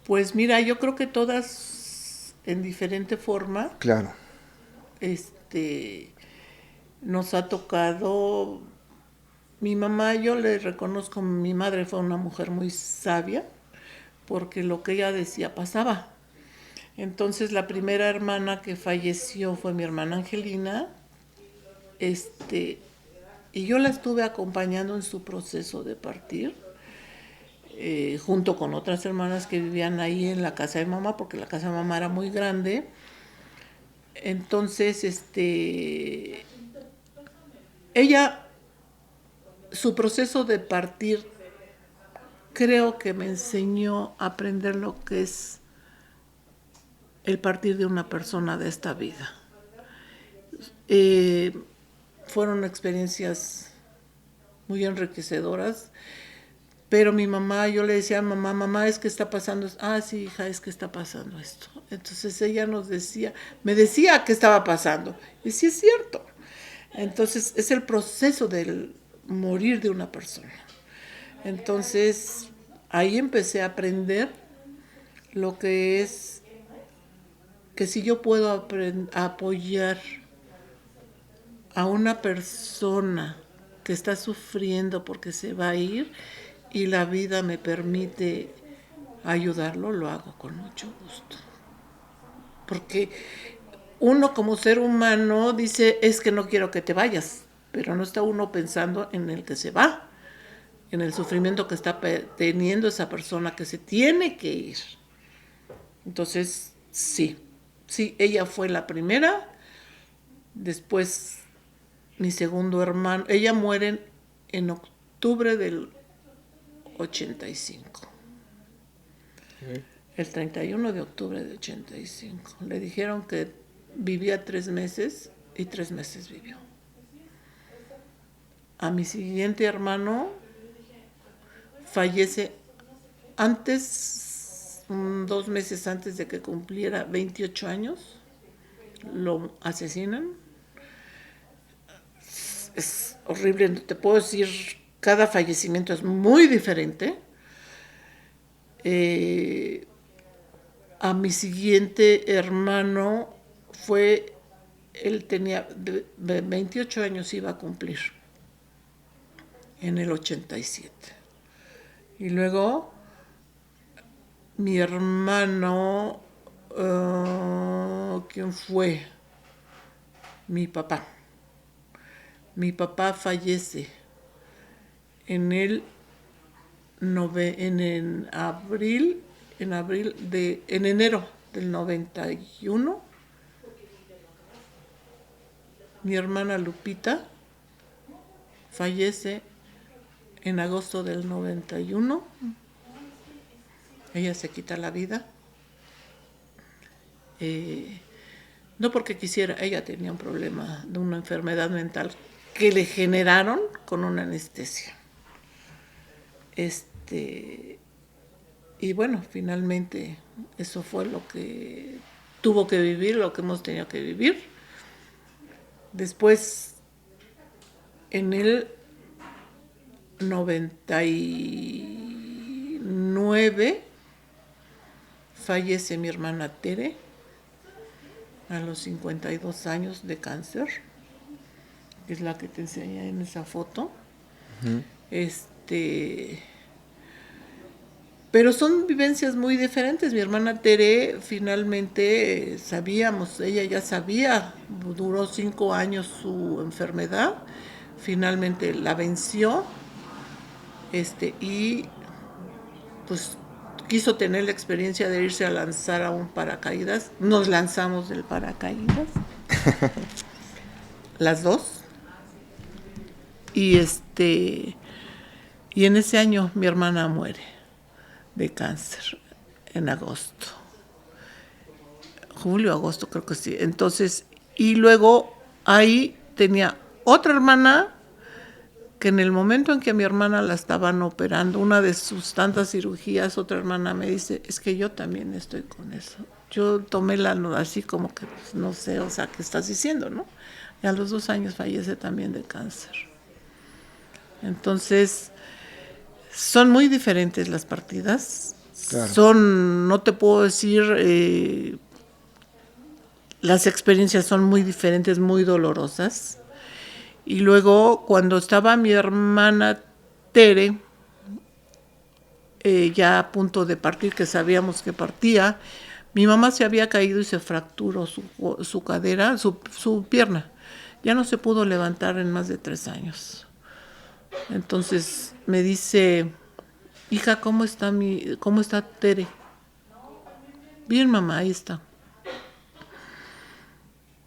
Pues mira, yo creo que todas en diferente forma, Claro. nos ha tocado. Mi mamá, yo le reconozco, mi madre fue una mujer muy sabia, porque lo que ella decía pasaba. Entonces la primera hermana que falleció fue mi hermana Angelina, y yo la estuve acompañando en su proceso de partir, junto con otras hermanas que vivían ahí en la casa de mamá, porque la casa de mamá era muy grande. Entonces, ella, su proceso de partir, creo que me enseñó a aprender lo que es el partir de una persona de esta vida. Fueron experiencias muy enriquecedoras, pero mi mamá, yo le decía a mamá, es que está pasando esto. Ah, sí, hija, es que está pasando esto. Entonces ella me decía qué estaba pasando. Y sí es cierto. Entonces es el proceso del morir de una persona. Entonces ahí empecé a aprender lo que es que si yo puedo apoyar a una persona que está sufriendo porque se va a ir y la vida me permite ayudarlo, lo hago con mucho gusto. Porque uno como ser humano dice, es que no quiero que te vayas, pero no está uno pensando en el que se va, en el sufrimiento que está teniendo esa persona que se tiene que ir. Entonces, sí, ella fue la primera. Después, mi segundo hermano, ella muere en octubre del 85. Okay. El 31 de octubre de 85. Le dijeron que vivía 3 meses y 3 meses vivió. A mi siguiente hermano fallece antes, 2 meses antes de que cumpliera 28 años. Lo asesinan. Es horrible, te puedo decir, cada fallecimiento es muy diferente. A mi siguiente hermano él tenía 28 años, iba a cumplir en el 87. Y luego mi hermano, ¿quién fue? Mi papá. Mi papá fallece en enero del 91. Mi hermana Lupita fallece en agosto del 91. Ella se quita la vida. No porque quisiera, ella tenía un problema de una enfermedad mental que le generaron con una anestesia. Y bueno, finalmente eso fue lo que tuvo que vivir, lo que hemos tenido que vivir. Después, en el 99, fallece mi hermana Tere a los 52 años de cáncer, que es la que te enseñé en esa foto. Uh-huh. Pero son vivencias muy diferentes. Mi hermana Tere, finalmente ella ya sabía, duró 5 años su enfermedad, finalmente la venció, y pues quiso tener la experiencia de irse a lanzar a un paracaídas. Nos lanzamos del paracaídas, las dos, y en ese año mi hermana muere de cáncer en agosto. Julio, agosto, creo que sí. Entonces, y luego ahí tenía otra hermana que en el momento en que a mi hermana la estaban operando, una de sus tantas cirugías, otra hermana me dice, es que yo también estoy con eso. Yo tomé la así como que, pues, no sé, o sea, ¿qué estás diciendo, no? Y a los 2 años fallece también de cáncer. Entonces, son muy diferentes las partidas. Claro. Son, no te puedo decir, las experiencias son muy diferentes, muy dolorosas. Y luego, cuando estaba mi hermana Tere, ya a punto de partir, que sabíamos que partía, mi mamá se había caído y se fracturó su cadera, su pierna. Ya no se pudo levantar en más de 3 años. Entonces me dice, hija, ¿cómo está Tere? Bien, mamá, ahí está.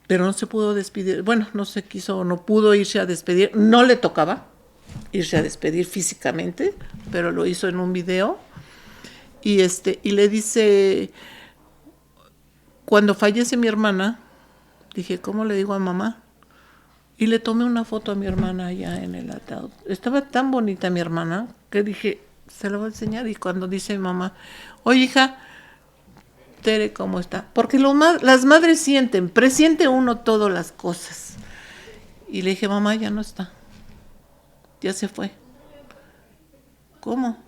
Pero no se pudo despedir, bueno, no se quiso, no pudo irse a despedir, no le tocaba irse a despedir físicamente, pero lo hizo en un video. Y le dice, cuando fallece mi hermana, dije, ¿cómo le digo a mamá? Y le tomé una foto a mi hermana allá en el ataúd. Estaba tan bonita mi hermana que dije, se la voy a enseñar. Y cuando dice mi mamá, oye, hija, Tere, ¿cómo está? Porque las madres presiente uno todas las cosas. Y le dije, mamá, ya no está. Ya se fue. ¿Cómo?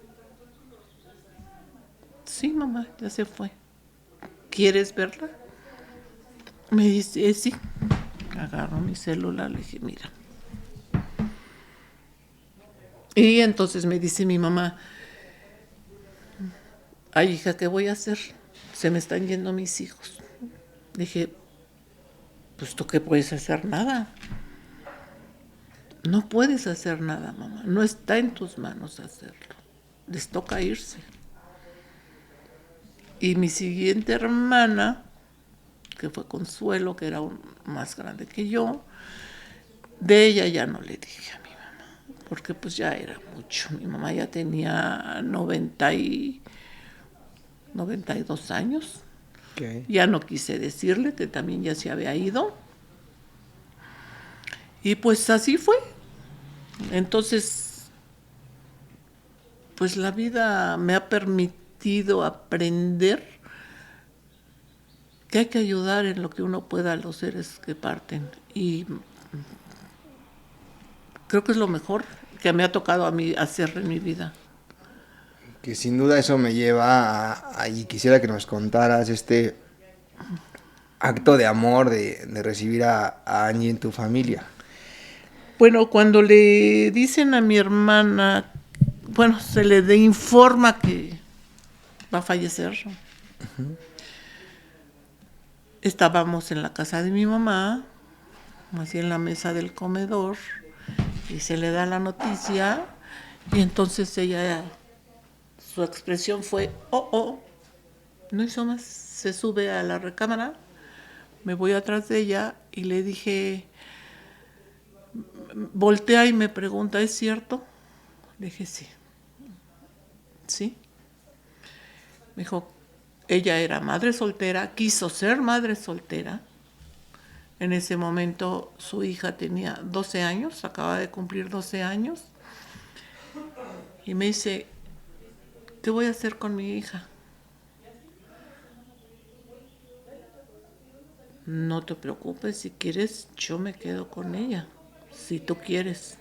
Sí, mamá, ya se fue. ¿Quieres verla? Me dice, sí. Agarro mi celular, le dije, mira. Y entonces me dice mi mamá, ay, hija, ¿qué voy a hacer? Se me están yendo mis hijos. Dije, pues tú qué puedes hacer, nada. No puedes hacer nada, mamá. No está en tus manos hacerlo. Les toca irse. Y mi siguiente hermana, que fue Consuelo, que era más grande que yo, de ella ya no le dije a mi mamá, porque pues ya era mucho. Mi mamá ya tenía 92 años. Okay. Ya no quise decirle que también ya se había ido. Y pues así fue. Entonces, pues la vida me ha permitido aprender que hay que ayudar en lo que uno pueda a los seres que parten. Y creo que es lo mejor que me ha tocado a mí hacer en mi vida. Que sin duda eso me lleva y quisiera que nos contaras este acto de amor de recibir a Angie en tu familia. Bueno, cuando le dicen a mi hermana, bueno, se le informa que va a fallecer. Uh-huh. Estábamos en la casa de mi mamá, así en la mesa del comedor, y se le da la noticia, y entonces ella, su expresión fue, no hizo más, se sube a la recámara, me voy atrás de ella y le dije, voltea y me pregunta, ¿es cierto? Le dije, sí. ¿Sí? Me dijo, ella era madre soltera, quiso ser madre soltera. En ese momento su hija tenía 12 años, acaba de cumplir 12 años. Y me dice, ¿qué voy a hacer con mi hija? No te preocupes, si quieres, yo me quedo con ella, si tú quieres.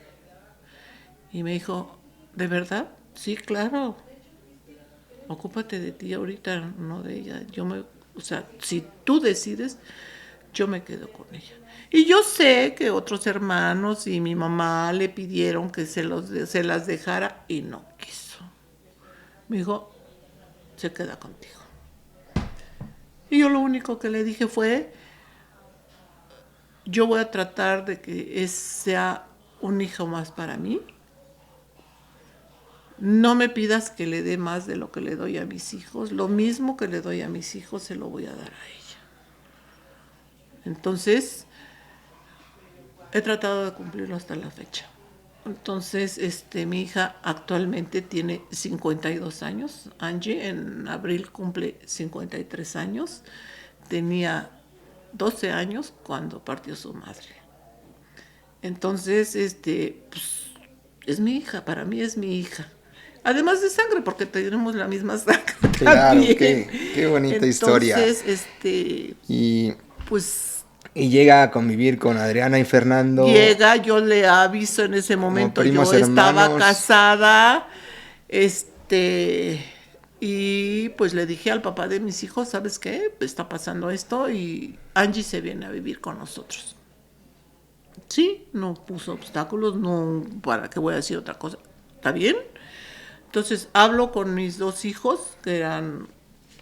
Y me dijo, ¿de verdad? Sí, claro. Ocúpate de ti ahorita, no de ella. O sea, si tú decides, yo me quedo con ella. Y yo sé que otros hermanos y mi mamá le pidieron que se las dejara y no quiso. Me dijo, se queda contigo. Y yo lo único que le dije fue, yo voy a tratar de que sea un hijo más para mí. No me pidas que le dé más de lo que le doy a mis hijos. Lo mismo que le doy a mis hijos se lo voy a dar a ella. Entonces, he tratado de cumplirlo hasta la fecha. Entonces, mi hija actualmente tiene 52 años. Angie en abril cumple 53 años. Tenía 12 años cuando partió su madre. Entonces, pues, es mi hija, para mí es mi hija. Además de sangre, porque tenemos la misma sangre. Claro, también. qué bonita historia. Entonces, Y pues llega a convivir con Adriana y Fernando. llega, yo le aviso en ese momento, primos yo estaba hermanos. casada, y pues le dije al papá de mis hijos, ¿sabes qué? Está pasando esto y Angie se viene a vivir con nosotros. Sí, no puso obstáculos, no, ¿para qué voy a decir otra cosa? ¿Está bien? Entonces hablo con mis dos hijos, que eran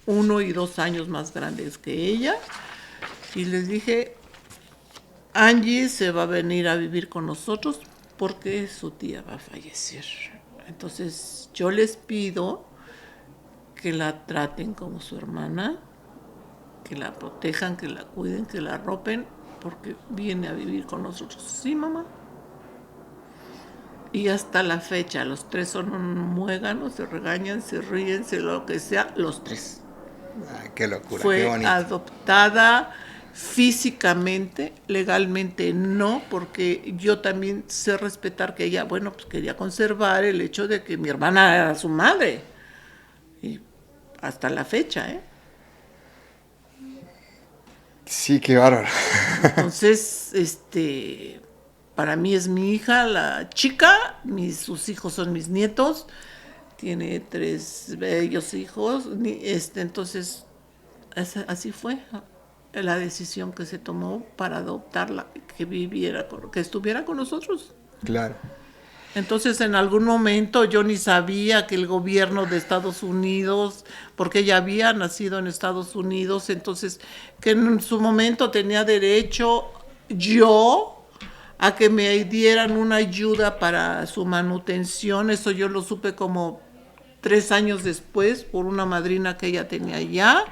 1 y 2 años más grandes que ella, y les dije, Angie se va a venir a vivir con nosotros porque su tía va a fallecer. Entonces yo les pido que la traten como su hermana, que la protejan, que la cuiden, que la arropen, porque viene a vivir con nosotros. Sí, mamá. Y hasta la fecha, los tres son un muégano, se regañan, se ríen, se lo que sea, los tres. Ay, qué locura, qué Fue bonito. adoptada físicamente, legalmente no, porque yo también sé respetar que ella, bueno, pues quería conservar el hecho de que mi hermana era su madre. Y hasta la fecha, ¿eh? Sí, qué bárbaro. Entonces, para mí es mi hija, la chica, sus hijos son mis nietos, tiene 3 bellos hijos, entonces así fue la decisión que se tomó para adoptarla, que estuviera con nosotros. Claro. Entonces, en algún momento yo ni sabía que el gobierno de Estados Unidos, porque ella había nacido en Estados Unidos, entonces que en su momento tenía derecho yo a que me dieran una ayuda para su manutención. Eso yo lo supe como 3 años después por una madrina que ella tenía allá.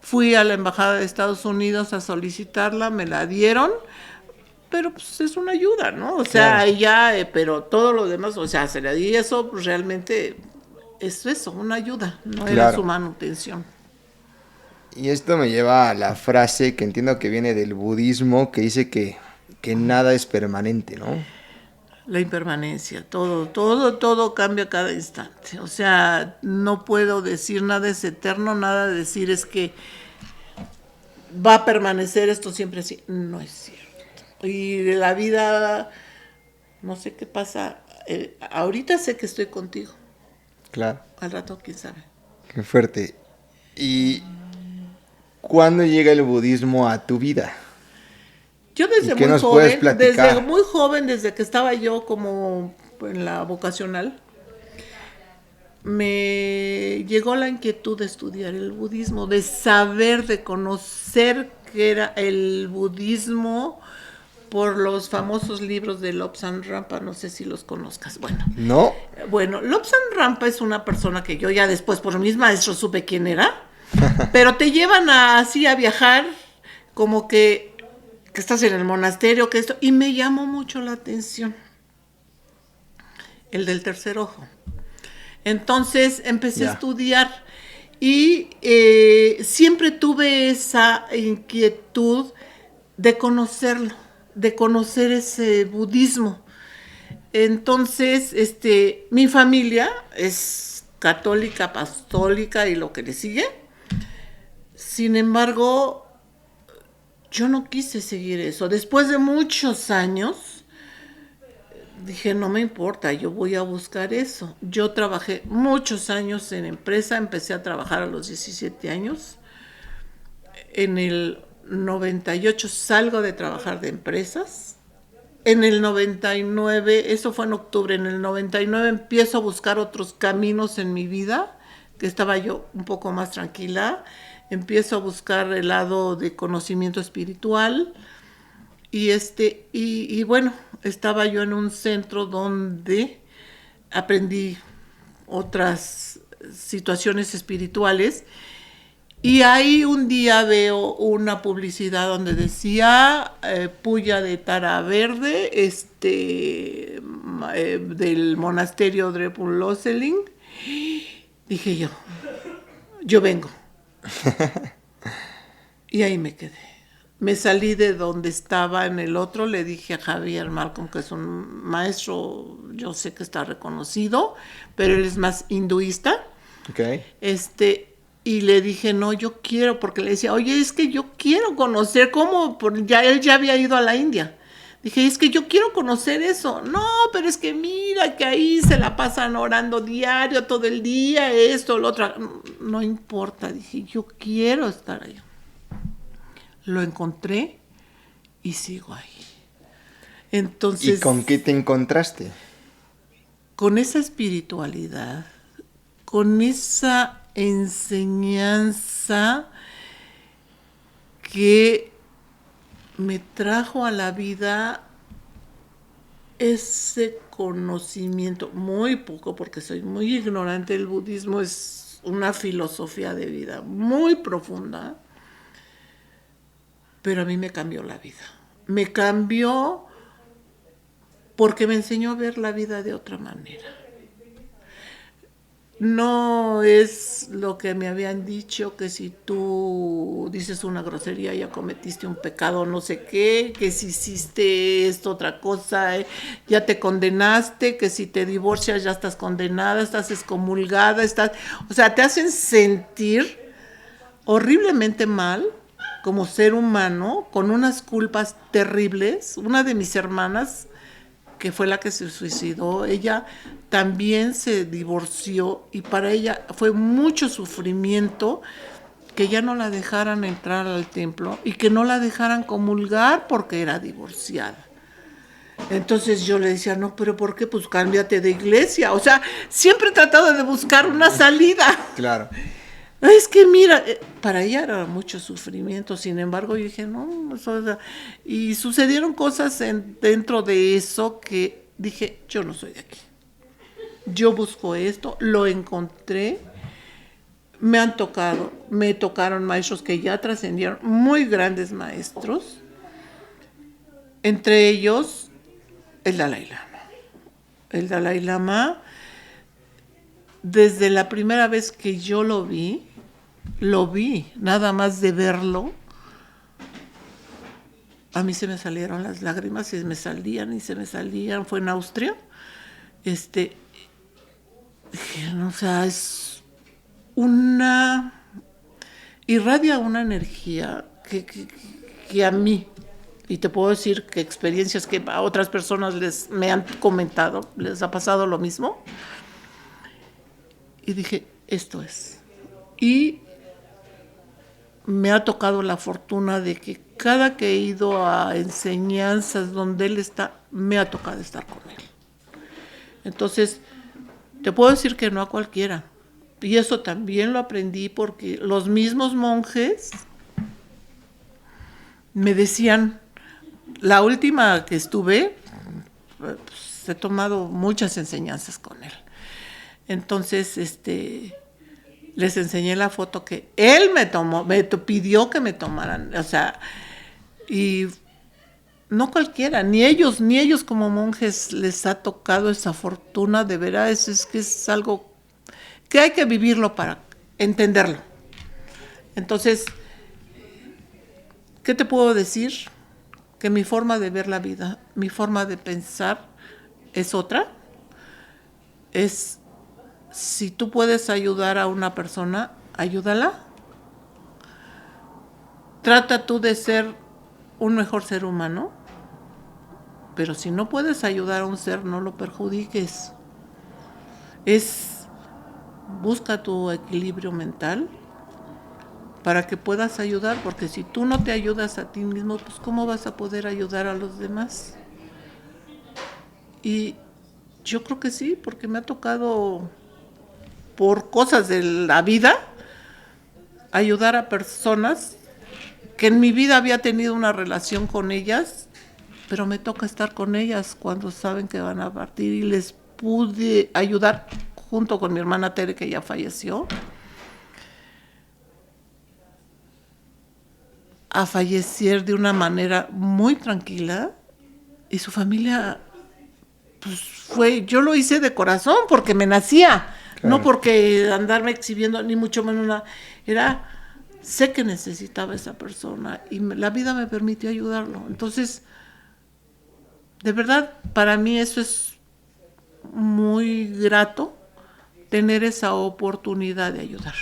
Fui a la embajada de Estados Unidos a solicitarla, me la dieron. Pero pues es una ayuda, ¿no? O sea, Claro. ella, pero todo lo demás, o sea, se le di eso, pues realmente es eso, una ayuda, no era Claro. su manutención. Y esto me lleva a la frase que entiendo que viene del budismo, que dice que nada es permanente, ¿no? La impermanencia, todo cambia cada instante. O sea, no puedo decir nada es eterno, nada de decir es que va a permanecer esto siempre así. No es cierto. Y de la vida, no sé qué pasa. Ahorita sé que estoy contigo. Claro. Al rato, quién sabe. Qué fuerte. ¿Y cuándo llega el budismo a tu vida? Yo desde ¿Y qué muy nos puedes joven, platicar? desde que estaba yo como en la vocacional, me llegó la inquietud de estudiar el budismo, de saber, de conocer qué era el budismo por los famosos libros de Lobsang Rampa, no sé si los conozcas. ¿No? Bueno, Lobsang Rampa es una persona que yo ya después por mis maestros supe quién era, pero te llevan así a viajar como que estás en el monasterio, que esto, y me llamó mucho la atención el del tercer ojo. Entonces empecé a estudiar y siempre tuve esa inquietud de conocerlo, de conocer ese budismo. Entonces, mi familia es católica, apostólica y lo que le sigue. Sin embargo, yo no quise seguir eso. Después de muchos años, dije, no me importa, yo voy a buscar eso. Yo trabajé muchos años en empresa, empecé a trabajar a los 17 años. En el 98 salgo de trabajar de empresas. En el 99, eso fue en octubre, en el 99 empiezo a buscar otros caminos en mi vida, que estaba yo un poco más tranquila. Empiezo a buscar el lado de conocimiento espiritual. Y bueno, estaba yo en un centro donde aprendí otras situaciones espirituales. Y ahí un día veo una publicidad donde decía puya de tara verde, del monasterio Drepung Losseling. Dije yo vengo. Y ahí me quedé. Me salí de donde estaba en el otro, le dije a Javier Malcolm, que es un maestro, yo sé que está reconocido, pero él es más hinduista. Okay. Y le dije, no, yo quiero, porque le decía, oye, es que yo quiero conocer cómo, él ya había ido a la India. Dije, es que yo quiero conocer eso. No, pero es que mira que ahí se la pasan orando diario, todo el día, esto, lo otro. No importa, dije, yo quiero estar ahí. Lo encontré y sigo ahí. Entonces, ¿Y con qué te encontraste? con esa espiritualidad, con esa enseñanza que me trajo a la vida ese conocimiento, muy poco porque soy muy ignorante. El budismo es una filosofía de vida muy profunda, pero a mí me cambió la vida. Me cambió porque me enseñó a ver la vida de otra manera. No es lo que me habían dicho, que si tú dices una grosería ya cometiste un pecado no sé qué, que si hiciste esto otra cosa, ya te condenaste, que si te divorcias ya estás condenada, estás excomulgada, o sea, te hacen sentir horriblemente mal como ser humano, con unas culpas terribles. Una de mis hermanas, que fue la que se suicidó, ella también se divorció y para ella fue mucho sufrimiento que ya no la dejaran entrar al templo y que no la dejaran comulgar porque era divorciada. Entonces yo le decía, no, pero ¿por qué? Pues cámbiate de iglesia. O sea, siempre he tratado de buscar una salida. Claro. Es que mira, para ella era mucho sufrimiento, sin embargo yo dije, no, o sea, y sucedieron cosas dentro de eso que dije, yo no soy de aquí. Yo busco esto, lo encontré, me tocaron maestros que ya trascendieron, muy grandes maestros, entre ellos el Dalai Lama. El Dalai Lama, desde la primera vez que yo lo vi, nada más de verlo, a mí se me salieron las lágrimas, se me salían, fue en Austria. O sea, irradia una energía que a mí, y te puedo decir que experiencias que a otras personas me han comentado, les ha pasado lo mismo, y dije, esto es. Y me ha tocado la fortuna de que cada que he ido a enseñanzas donde él está, me ha tocado estar con él. Entonces, te puedo decir que no a cualquiera. Y eso también lo aprendí porque los mismos monjes me decían, la última que estuve, pues, he tomado muchas enseñanzas con él. Entonces, les enseñé la foto que él me pidió que me tomaran, o sea, y no cualquiera, ni ellos como monjes les ha tocado esa fortuna, de veras, es que es algo que hay que vivirlo para entenderlo. Entonces, ¿qué te puedo decir? Que mi forma de ver la vida, mi forma de pensar es otra. Si tú puedes ayudar a una persona, ayúdala. Trata tú de ser un mejor ser humano, pero si no puedes ayudar a un ser, no lo perjudiques. Busca tu equilibrio mental para que puedas ayudar, porque si tú no te ayudas a ti mismo, pues ¿cómo vas a poder ayudar a los demás? Y yo creo que sí, porque me ha tocado, por cosas de la vida, ayudar a personas que en mi vida había tenido una relación con ellas, pero me toca estar con ellas cuando saben que van a partir, y les pude ayudar junto con mi hermana Tere, que ya falleció, a fallecer de una manera muy tranquila, y su familia yo lo hice de corazón porque me nacía, Claro. no porque andarme exhibiendo, ni mucho menos nada. Sé que necesitaba esa persona y la vida me permitió ayudarlo. Entonces, de verdad, para mí eso es muy grato, tener esa oportunidad de ayudar.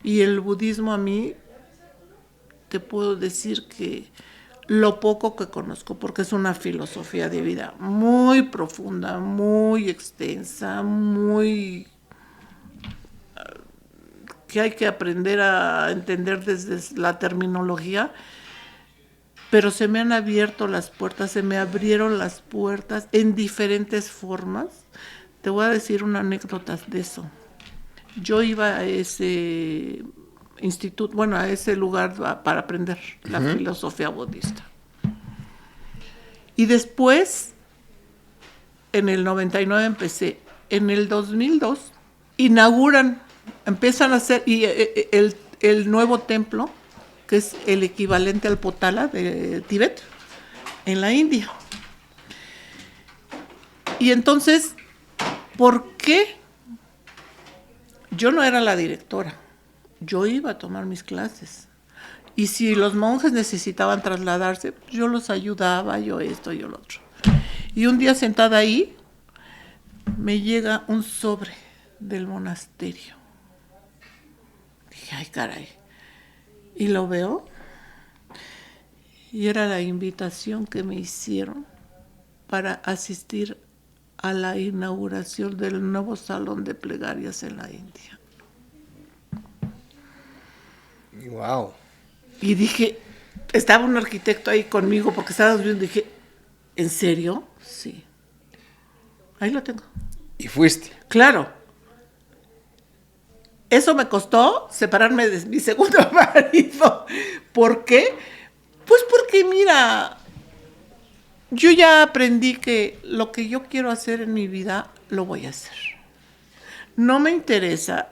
Y el budismo a mí, te puedo decir que lo poco que conozco, porque es una filosofía de vida muy profunda, muy extensa, muy que hay que aprender a entender desde la terminología, pero se me han abierto las puertas, se me abrieron las puertas en diferentes formas. Te voy a decir una anécdota de eso. Yo iba a ese instituto, bueno, a ese lugar para aprender la filosofía budista. Y después, en el 99 empecé. En el 2002 empiezan a hacer el nuevo templo, que es el equivalente al Potala de Tíbet, en la India. Y entonces, ¿por qué? Yo no era la directora, yo iba a tomar mis clases. Y si los monjes necesitaban trasladarse, yo los ayudaba, yo esto, yo lo otro. Y un día sentada ahí, me llega un sobre del monasterio. Dije, ay, caray. Y lo veo, y era la invitación que me hicieron para asistir a la inauguración del nuevo salón de plegarias en la India. Wow. Y dije, estaba un arquitecto ahí conmigo porque estábamos viendo, dije, ¿en serio? Sí. Ahí lo tengo. Y fuiste. Claro. Eso me costó separarme de mi segundo marido. ¿Por qué? Pues porque, mira, yo ya aprendí que lo que yo quiero hacer en mi vida, lo voy a hacer. No me interesa.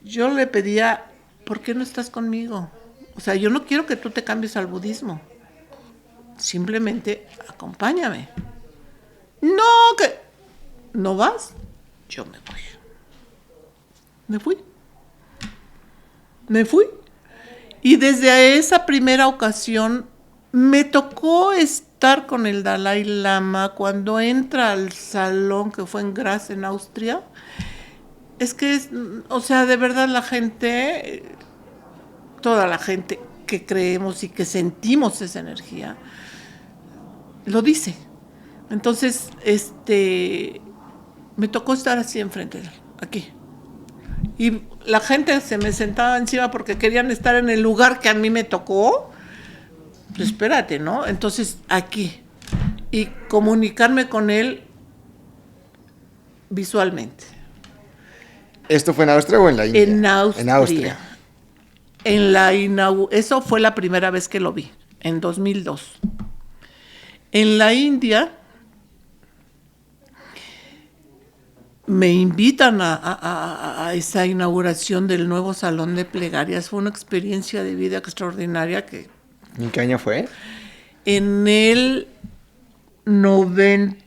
Yo le pedía, ¿por qué no estás conmigo? O sea, yo no quiero que tú te cambies al budismo. Simplemente acompáñame. No, que no vas, yo me voy. Me fui. Y desde esa primera ocasión me tocó estar con el Dalai Lama cuando entra al salón que fue en Graz, en Austria. Es que, o sea, de verdad la gente, toda la gente que creemos y que sentimos esa energía, lo dice. Entonces, me tocó estar así enfrente de él, aquí. Y la gente se me sentaba encima porque querían estar en el lugar que a mí me tocó. Pues espérate, ¿no? Entonces, aquí. Y comunicarme con él visualmente. ¿Esto fue en Austria o en la India? En Austria. En Austria. Eso fue la primera vez que lo vi, en 2002. En la India me invitan a esa inauguración del nuevo salón de plegarias. Fue una experiencia de vida extraordinaria que... ¿En qué año fue? En el 90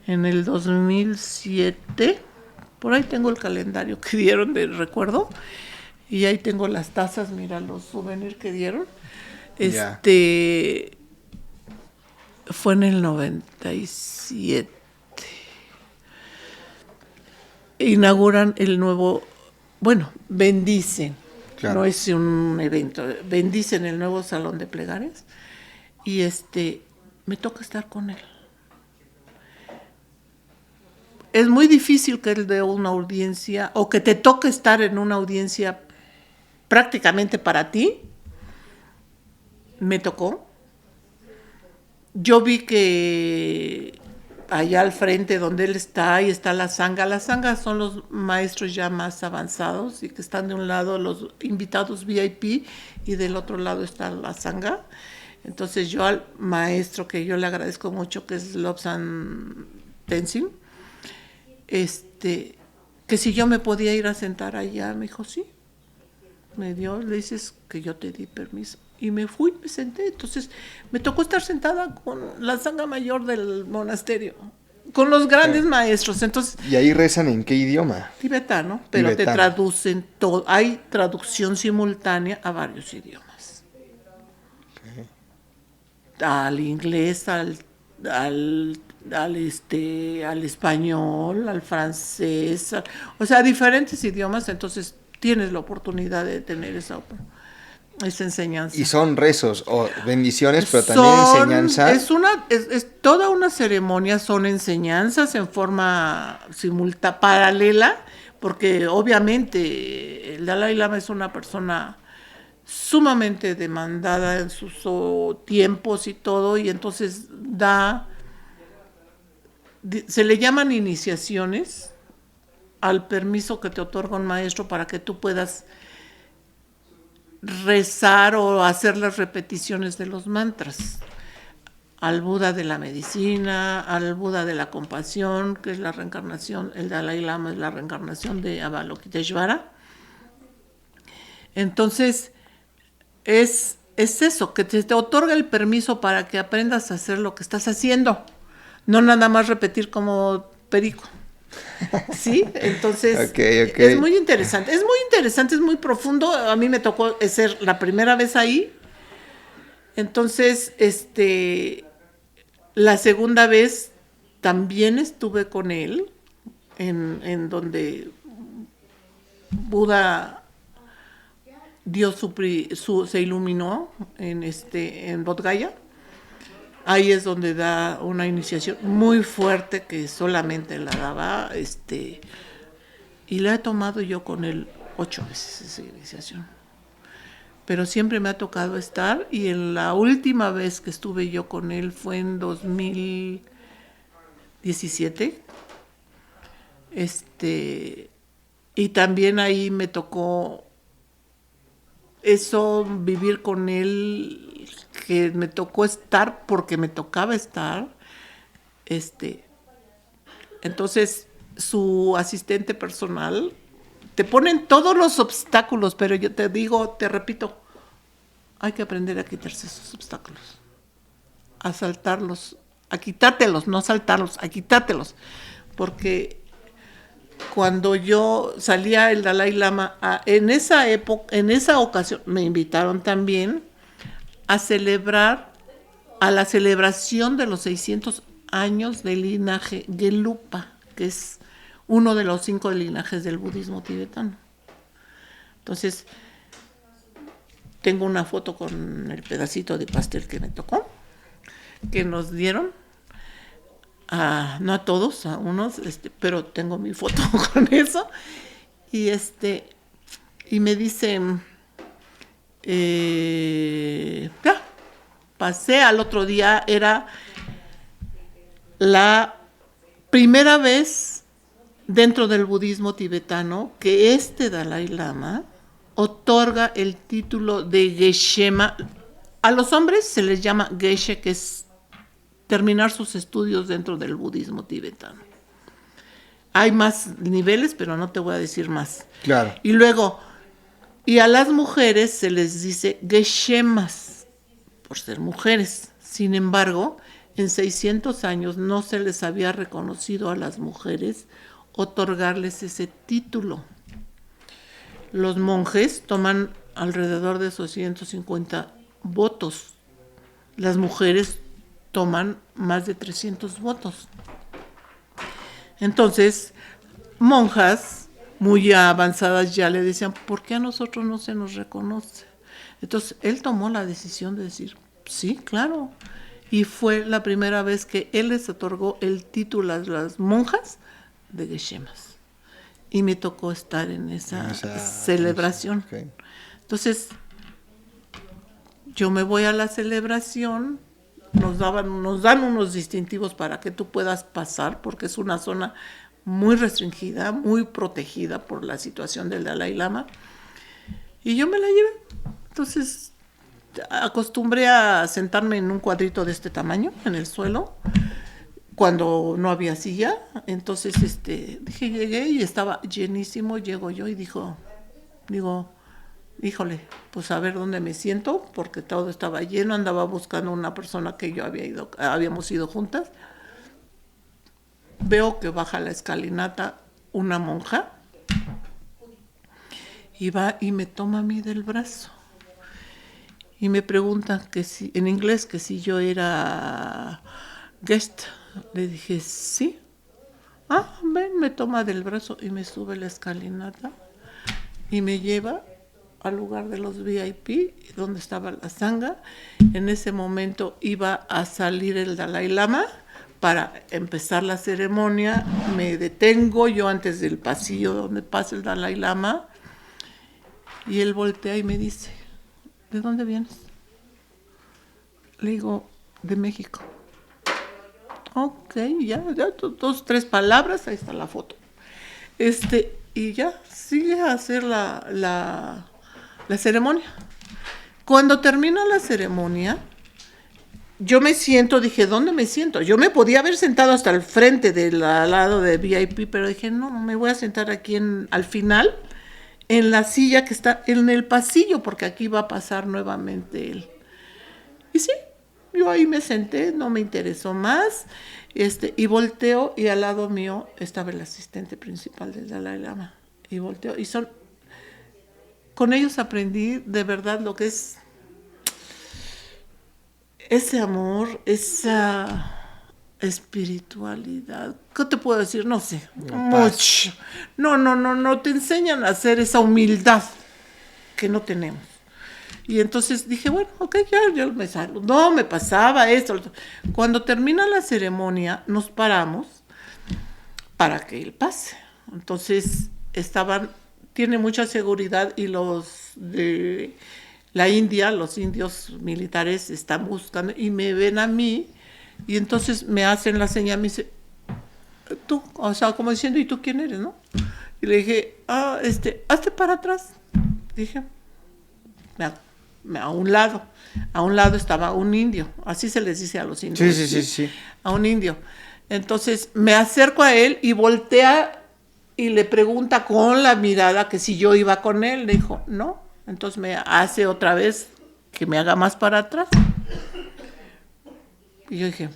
en el 2007, por ahí tengo el calendario que dieron de recuerdo, y ahí tengo las tazas, mira los souvenirs que dieron. Ya. Fue en el 97. Inauguran el nuevo, bendicen, Claro. no es un evento, bendicen el nuevo salón de plegarias y me toca estar con él. Es muy difícil que él dé una audiencia o que te toque estar en una audiencia prácticamente para ti. Me tocó. Yo vi que allá al frente donde él está, ahí está la sangha. Las sanghas son los maestros ya más avanzados y que están de un lado los invitados VIP y del otro lado está la sangha. Entonces yo al maestro, que yo le agradezco mucho, que es Lobsang Tenzin, que si yo me podía ir a sentar allá, me dijo sí. Le dices que yo te di permiso. Y me fui, me senté. Entonces me tocó estar sentada con la sangha mayor del monasterio, con los grandes maestros. Entonces, ¿Y ahí rezan en qué idioma? tibetano, pero Tibetano. te traducen todo. Hay traducción simultánea a varios idiomas. Al inglés, al español, al francés, o sea, diferentes idiomas. Entonces tienes la oportunidad de tener esa enseñanza. Y son rezos o bendiciones, pero también enseñanza. Es toda una ceremonia, son enseñanzas en forma paralela, porque obviamente el Dalai Lama es una persona sumamente demandada en sus tiempos y todo, y entonces se le llaman iniciaciones al permiso que te otorga un maestro para que tú puedas rezar o hacer las repeticiones de los mantras. Al Buda de la medicina, al Buda de la compasión, que es la reencarnación, el Dalai Lama es la reencarnación de Avalokiteshvara. Entonces, es eso, que te otorga el permiso para que aprendas a hacer lo que estás haciendo, no nada más repetir como perico. Sí, entonces Okay. es muy interesante, es muy profundo. A mí me tocó ser la primera vez ahí. Entonces, la segunda vez también estuve con él en donde Buda dio se iluminó en Bodh Gaya. Ahí es donde da una iniciación muy fuerte que solamente la daba, y la he tomado yo con él 8 veces esa iniciación. Pero siempre me ha tocado estar, y en la última vez que estuve yo con él fue en 2017. Y también ahí me tocó eso, vivir con él, que me tocó estar porque me tocaba estar. Entonces, su asistente personal, te ponen todos los obstáculos, pero yo te digo, te repito, hay que aprender a quitarse esos obstáculos, a saltarlos, a quitártelos, no saltarlos, a quitártelos, porque cuando yo salía el Dalai Lama, en esa época, en esa ocasión, me invitaron también a la celebración de los 600 años del linaje Gelupa, que es uno de los 5 linajes del budismo tibetano. Entonces, tengo una foto con el pedacito de pastel que me tocó, que nos dieron. No a todos, a unos, pero tengo mi foto con eso. Y me dicen, ya, pasé al otro día, era la primera vez dentro del budismo tibetano que Dalai Lama otorga el título de Geshe-ma. A los hombres se les llama Geshe, que es terminar sus estudios dentro del budismo tibetano. Hay más niveles, pero no te voy a decir más. Claro. Y luego, a las mujeres se les dice Geshemas, por ser mujeres. Sin embargo, en 600 años no se les había reconocido a las mujeres otorgarles ese título. Los monjes toman alrededor de esos 150 votos. Las mujeres toman más de 300 votos. Entonces, monjas muy avanzadas ya le decían, ¿por qué a nosotros no se nos reconoce? Entonces, él tomó la decisión de decir, sí, claro. Y fue la primera vez que él les otorgó el título a las monjas de Geshemas. Y me tocó estar en esa celebración. Okay. Entonces, yo me voy a la celebración. Nos dan unos distintivos para que tú puedas pasar, porque es una zona muy restringida, muy protegida por la situación del Dalai Lama. Y yo me la llevé. Entonces, acostumbré a sentarme en un cuadrito de este tamaño, en el suelo, cuando no había silla. Entonces, llegué y estaba llenísimo. Llego yo y digo, híjole, pues a ver dónde me siento, porque todo estaba lleno, andaba buscando una persona que yo habíamos ido juntas. Veo que baja la escalinata una monja y va y me toma a mí del brazo. Y me preguntan que si, en inglés, que si yo era guest. Le dije, sí. Ven, me toma del brazo y me sube la escalinata y me lleva al lugar de los VIP, donde estaba la sangha. En ese momento iba a salir el Dalai Lama para empezar la ceremonia. Me detengo yo antes del pasillo donde pasa el Dalai Lama y él voltea y me dice, ¿de dónde vienes? Le digo, de México. Ok, ya, 2, 3 palabras, ahí está la foto. Y ya, sigue a hacer la ceremonia. Cuando termina la ceremonia, yo me siento, dije, ¿dónde me siento? Yo me podía haber sentado hasta el frente al lado de VIP, pero dije, no, me voy a sentar aquí al final, en la silla que está en el pasillo, porque aquí va a pasar nuevamente él. Y sí, yo ahí me senté, no me interesó más, y volteo y al lado mío estaba el asistente principal del Dalai Lama. Y volteo, con ellos aprendí de verdad lo que es ese amor, esa espiritualidad. ¿Qué te puedo decir? No sé, mucho. No, te enseñan a hacer esa humildad que no tenemos. Y entonces dije, bueno, ok, ya me saludó, me pasaba esto. Cuando termina la ceremonia, nos paramos para que él pase. Entonces, tiene mucha seguridad y los de la India, los indios militares, están buscando y me ven a mí y entonces me hacen la señal, me dice, tú, o sea, como diciendo, ¿y tú quién eres, no? Y le dije, hazte para atrás. Dije, a un lado estaba un indio, así se les dice a los indios. Sí. A un indio. Entonces me acerco a él y voltea y le pregunta con la mirada que si yo iba con él. Le dijo, no. Entonces me hace otra vez que me haga más para atrás. Y yo dije,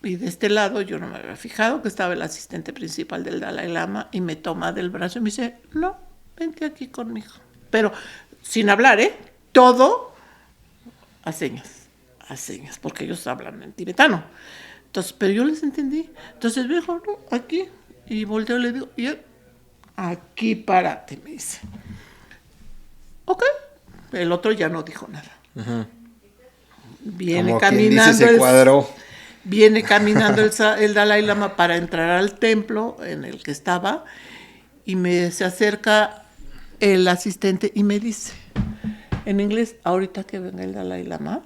y de este lado yo no me había fijado que estaba el asistente principal del Dalai Lama y me toma del brazo y me dice, no, vente aquí conmigo. Pero sin hablar, todo a señas, porque ellos hablan en tibetano. Entonces, pero yo les entendí. Entonces me dijo, no, aquí. Y volteo y le digo, y él, aquí párate, me dice. Ok. El otro ya no dijo nada. Uh-huh. Viene como caminando viene caminando el Dalai Lama para entrar al templo en el que estaba y se acerca el asistente y me dice en inglés, ahorita que venga el Dalai Lama,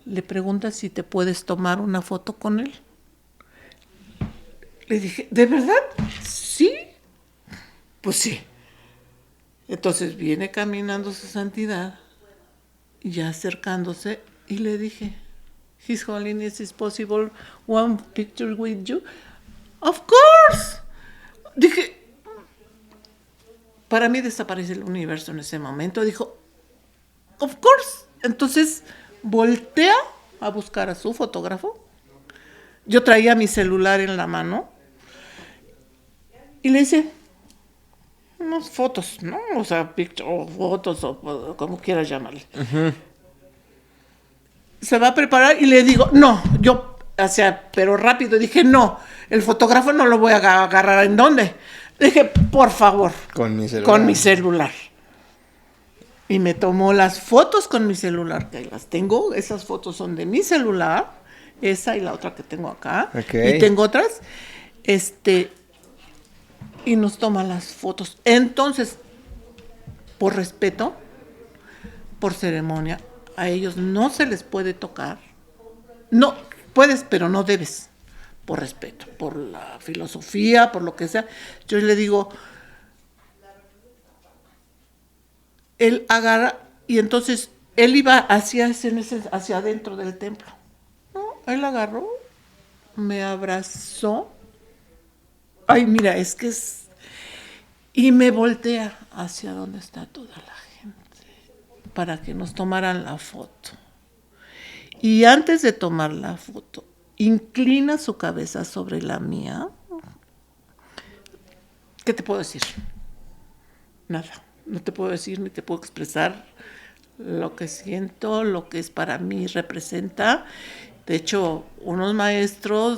le pregunta si te puedes tomar una foto con él. Le dije, ¿de verdad? ¿Sí? Pues sí. Entonces viene caminando su santidad, ya acercándose, y le dije, His Holiness, is possible one picture with you? Of course. Dije, para mí desaparece el universo en ese momento. Dijo, of course. Entonces voltea a buscar a su fotógrafo. Yo traía mi celular en la mano y le dice, unas fotos, ¿no? O sea, o fotos, o como quieras llamarle. Uh-huh. Se va a preparar y le digo, no, pero rápido, dije, no, el fotógrafo no lo voy a agarrar. ¿En dónde? Le dije, por favor, con mi celular. Y me tomó las fotos con mi celular, que las tengo, esas fotos son de mi celular, esa y la otra que tengo acá, okay. Y tengo otras, y nos toma las fotos. Entonces, por respeto, por ceremonia, a ellos no se les puede tocar. No, puedes, pero no debes. Por respeto, por la filosofía, por lo que sea. Yo le digo, él agarra, y entonces él iba hacia adentro del templo. No, él agarró, me abrazó. Ay, mira, es que Y me voltea hacia donde está toda la gente para que nos tomaran la foto. Y antes de tomar la foto, inclina su cabeza sobre la mía. ¿Qué te puedo decir? Nada. No te puedo decir ni te puedo expresar lo que siento, lo que es para mí representa. De hecho, un maestro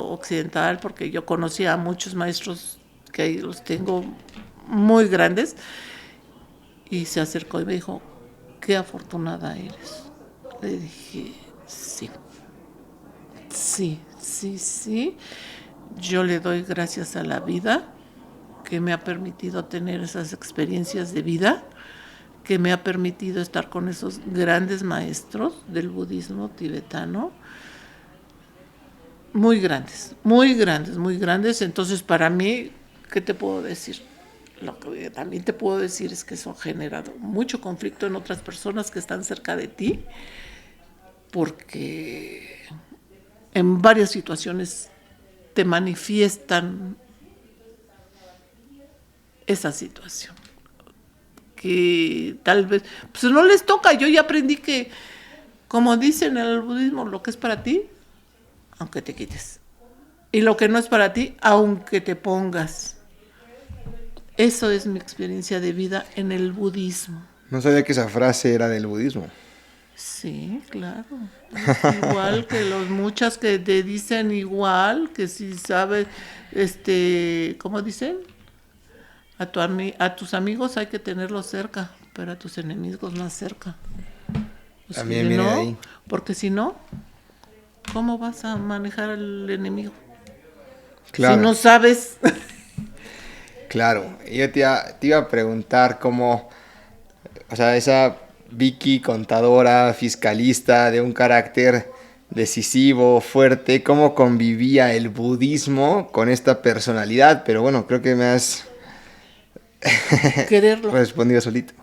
occidental, porque yo conocía a muchos maestros que ahí los tengo muy grandes, y se acercó y me dijo, qué afortunada eres. Le dije, sí, yo le doy gracias a la vida que me ha permitido tener esas experiencias de vida, que me ha permitido estar con esos grandes maestros del budismo tibetano, muy grandes. Entonces, para mí, ¿qué te puedo decir? Lo que también te puedo decir es que eso ha generado mucho conflicto en otras personas que están cerca de ti, porque en varias situaciones te manifiestan esa situación. Que tal vez, pues no les toca. Yo ya aprendí que, como dicen en el budismo, lo que es para ti, aunque te quites. Y lo que no es para ti, aunque te pongas. Eso es mi experiencia de vida en el budismo. No sabía que esa frase era del budismo. Sí, claro. Es igual que los muchas que te dicen igual, que si sabes, ¿cómo dicen? A tus amigos hay que tenerlos cerca, pero a tus enemigos más cerca. Pues También viene de ahí. Porque si no, ¿cómo vas a manejar al enemigo? Claro. Si no sabes. Claro. Y yo te iba a preguntar cómo, o sea, esa Vicky contadora, fiscalista, de un carácter decisivo, fuerte, cómo convivía el budismo con esta personalidad, pero bueno, creo que me has Quererlo. respondido solito.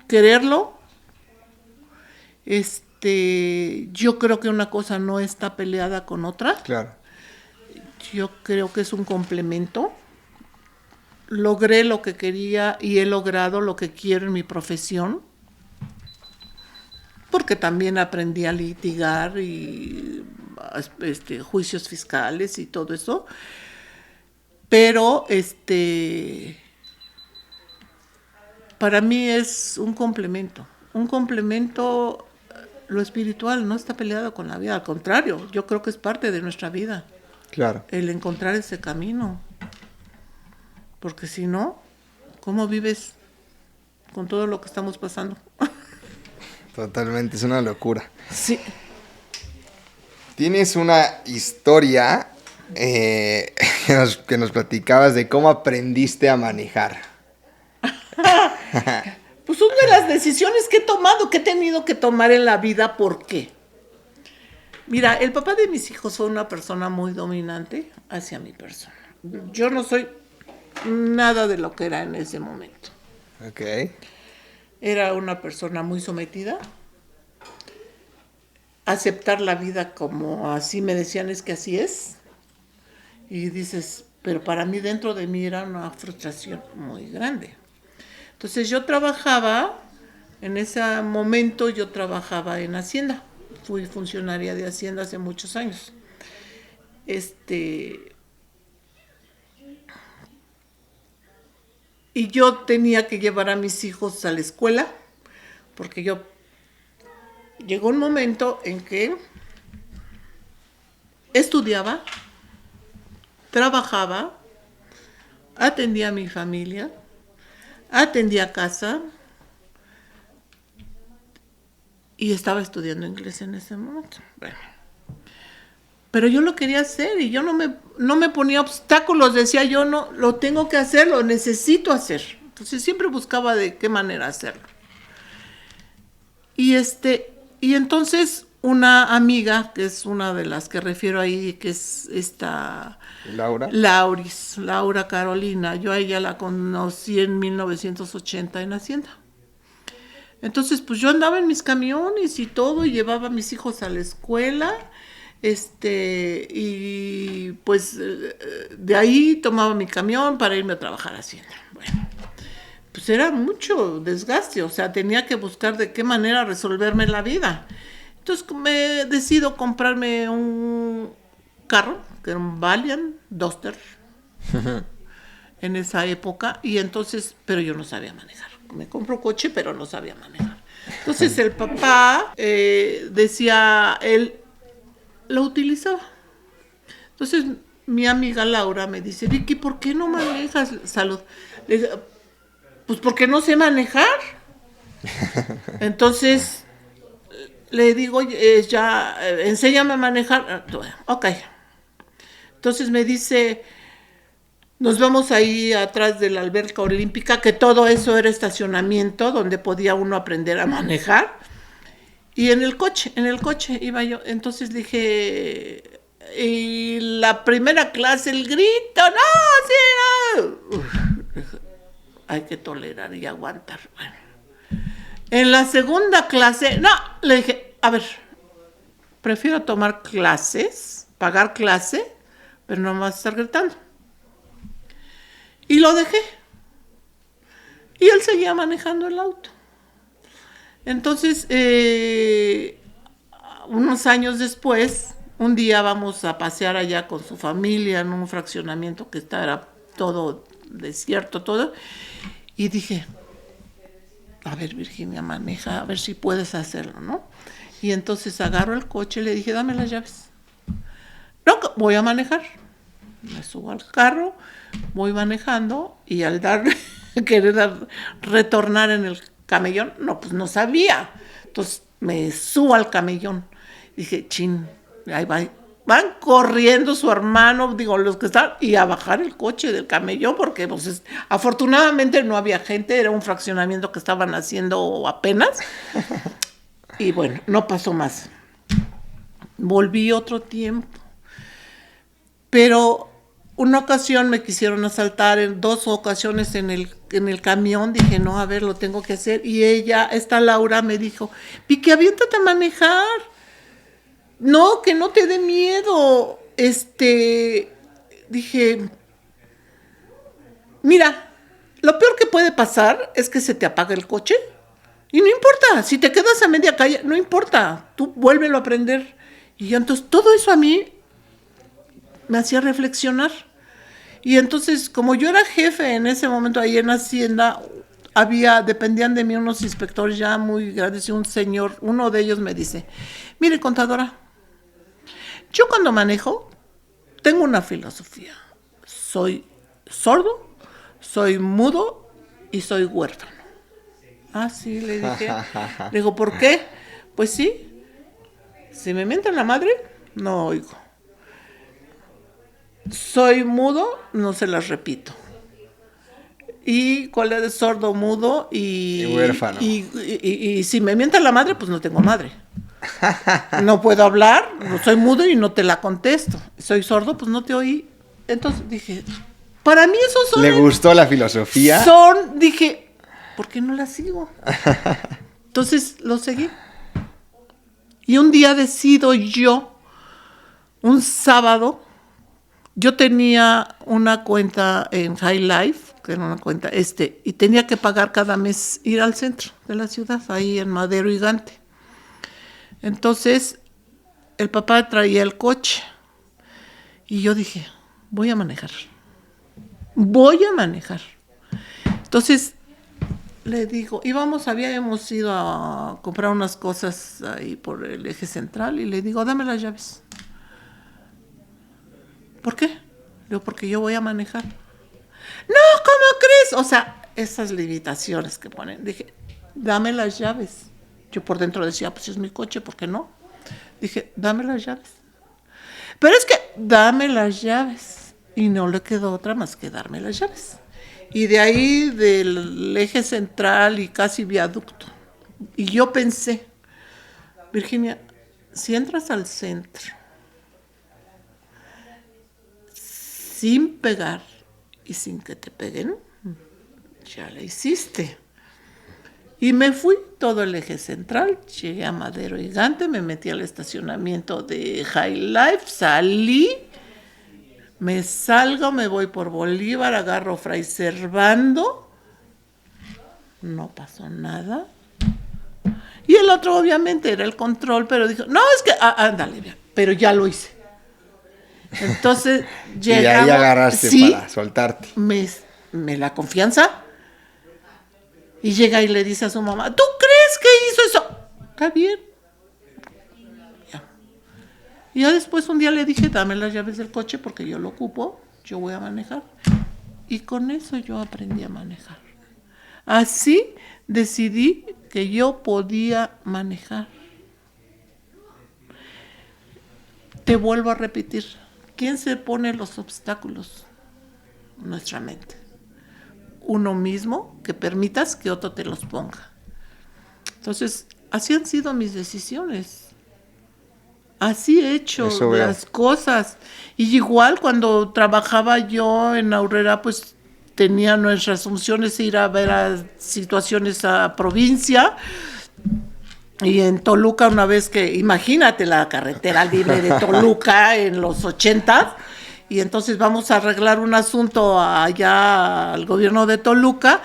Quererlo. Yo creo que una cosa no está peleada con otra. Claro. Yo creo que es un complemento. Logré lo que quería y he logrado lo que quiero en mi profesión. Porque también aprendí a litigar y juicios fiscales y todo eso. Pero para mí es un complemento. Un complemento, lo espiritual no está peleado con la vida, al contrario, yo creo que es parte de nuestra vida. Claro. El encontrar ese camino. Porque si no, ¿cómo vives con todo lo que estamos pasando? Totalmente, es una locura. Sí. Tienes una historia que nos platicabas de cómo aprendiste a manejar. Pues una de las decisiones que he tomado, que he tenido que tomar en la vida, ¿por qué? Mira, el papá de mis hijos fue una persona muy dominante hacia mi persona. Yo no soy nada de lo que era en ese momento. Ok. Era una persona muy sometida. Aceptar la vida como así me decían, es que así es. Y dices, pero para mí dentro de mí era una frustración muy grande. Entonces yo trabajaba, en ese momento yo trabajaba en Hacienda. Fui funcionaria de Hacienda hace muchos años. Y yo tenía que llevar a mis hijos a la escuela, porque llegó un momento en que estudiaba, trabajaba, atendía a mi familia, atendía a casa y estaba estudiando inglés en ese momento. Bueno, pero yo lo quería hacer y yo no me ponía obstáculos, decía yo, no, lo tengo que hacer, lo necesito hacer. Entonces siempre buscaba de qué manera hacerlo. Y entonces una amiga, que es una de las que refiero ahí, que es esta Laura Carolina, yo a ella la conocí en 1980 en Hacienda. Entonces, pues yo andaba en mis camiones y todo, y llevaba a mis hijos a la escuela, Y pues de ahí tomaba mi camión para irme a trabajar a Hacienda. Bueno, pues era mucho desgaste, o sea, tenía que buscar de qué manera resolverme la vida. Entonces me decido comprarme un carro, que era un Valiant Duster, en esa época, y entonces, pero yo no sabía manejar. Me compro coche, pero no sabía manejar. Entonces el papá decía, él lo utilizaba. Entonces mi amiga Laura me dice, Vicky, ¿por qué no manejas? Salud. Le dije, pues porque no sé manejar. Entonces le digo, enséñame a manejar. Ok. Entonces me dice, nos vamos ahí atrás de la alberca olímpica, que todo eso era estacionamiento donde podía uno aprender a manejar. Y en el coche iba yo. Entonces dije, y la primera clase, el grito, no, sí, no. Uf, hay que tolerar y aguantar. Bueno. En la segunda clase, no, le dije, a ver, prefiero tomar clases, pagar clase, pero no más estar gritando. Y lo dejé. Y él seguía manejando el auto. Entonces, unos años después, un día vamos a pasear allá con su familia en un fraccionamiento que era todo desierto, todo. Y dije, a ver, Virginia, maneja, a ver si puedes hacerlo, ¿no? Y entonces agarro el coche y le dije, dame las llaves. No, voy a manejar. Me subo al carro, voy manejando y al querer retornar en el camellón, no, pues no sabía. Entonces me subo al camellón. Dije, chin, ahí va. Van corriendo su hermano, digo, los que están, y a bajar el coche del camellón, porque pues, afortunadamente no había gente, era un fraccionamiento que estaban haciendo apenas. Y bueno, no pasó más. Volví otro tiempo. Pero una ocasión me quisieron asaltar, en 2 ocasiones en el camión. Dije, no, a ver, lo tengo que hacer. Y esta Laura me dijo, Vicky, aviéntate a manejar. No, que no te dé miedo. Dije, mira, lo peor que puede pasar es que se te apague el coche. Y no importa, si te quedas a media calle, no importa, tú vuélvelo a aprender. Y entonces todo eso a mí me hacía reflexionar. Y entonces, como yo era jefe en ese momento ahí en Hacienda, dependían de mí unos inspectores ya muy grandes, y un señor, uno de ellos me dice, mire, contadora, yo cuando manejo tengo una filosofía. Soy sordo, soy mudo y soy huérfano. Ah, sí, le dije. Le digo, ¿por qué? Pues sí, si me mientan la madre, no oigo. Soy mudo, no se las repito. Y cuál es sordo, mudo y huérfano. Y si me mientan la madre, pues no tengo madre. No puedo hablar, soy mudo y no te la contesto. Soy sordo, pues no te oí. Entonces dije, para mí esos son... ¿Le gustó la filosofía? Dije, ¿por qué no la sigo? Entonces lo seguí. Y un día decido yo, un sábado, yo tenía una cuenta en High Life, que era una cuenta y tenía que pagar cada mes ir al centro de la ciudad, ahí en Madero y Gante. Entonces, el papá traía el coche y yo dije, voy a manejar. Entonces, le digo, habíamos ido a comprar unas cosas ahí por el eje central y le digo, dame las llaves. ¿Por qué? Le digo, porque yo voy a manejar. No, ¿cómo crees? O sea, esas limitaciones que ponen. Dije, dame las llaves. Yo por dentro decía, pues es mi coche, ¿por qué no? Dije, dame las llaves. Pero es que, dame las llaves. Y no le quedó otra más que darme las llaves. Y de ahí, del eje central y casi viaducto. Y yo pensé, Virginia, si entras al centro sin pegar y sin que te peguen, ya la hiciste. Y me fui todo el eje central, llegué a Madero y Gante, me metí al estacionamiento de High Life, salí, me salgo, me voy por Bolívar, agarro Fray Servando, no pasó nada. Y el otro obviamente era el control, pero dijo, no, es que, ándale, bien, pero ya lo hice. Entonces llegamos. Y ahí agarraste sí, para soltarte. Me la confianza. Y llega y le dice a su mamá, ¿tú crees que hizo eso? Está bien. Ya. Y ya después un día le dije, dame las llaves del coche porque yo lo ocupo, yo voy a manejar. Y con eso yo aprendí a manejar. Así decidí que yo podía manejar. Te vuelvo a repetir, ¿quién se pone los obstáculos? Nuestra mente. Uno mismo, que permitas que otro te los ponga. Entonces, así han sido mis decisiones. Así he hecho las cosas. Y igual cuando trabajaba yo en Aurrera, pues tenía nuestras funciones, ir a ver a situaciones a provincia. Y en Toluca una vez que, imagínate la carretera libre de Toluca en los 80, y entonces vamos a arreglar un asunto allá al gobierno de Toluca,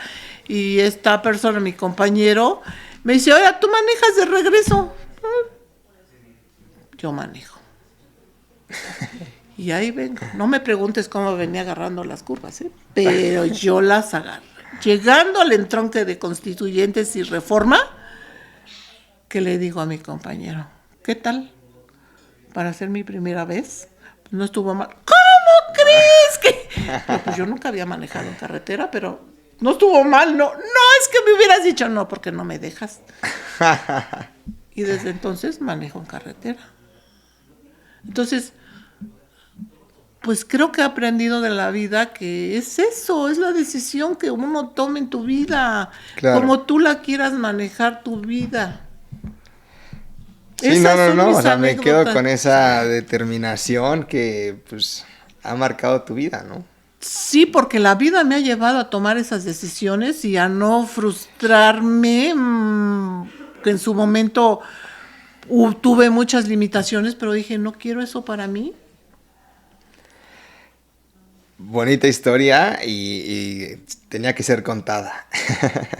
y esta persona, mi compañero, me dice, oye, ¿tú manejas de regreso? Yo manejo. Y ahí vengo. No me preguntes cómo venía agarrando las curvas, pero yo las agarro. Llegando al entronque de Constituyentes y Reforma, que le digo a mi compañero, ¿qué tal? Para ser mi primera vez, pues no estuvo mal. ¿Cómo crees que? Pero pues yo nunca había manejado en carretera, pero no estuvo mal, no es que me hubieras dicho no, porque no me dejas. Y desde entonces manejo en carretera. Entonces, pues creo que he aprendido de la vida que es eso, es la decisión que uno tome en tu vida, claro, como tú la quieras manejar tu vida. Sí, no, o sea, me quedo con esa determinación que pues ha marcado tu vida, ¿no? Sí, porque la vida me ha llevado a tomar esas decisiones y a no frustrarme, que en su momento tuve muchas limitaciones, pero dije, no quiero eso para mí. Bonita historia y tenía que ser contada.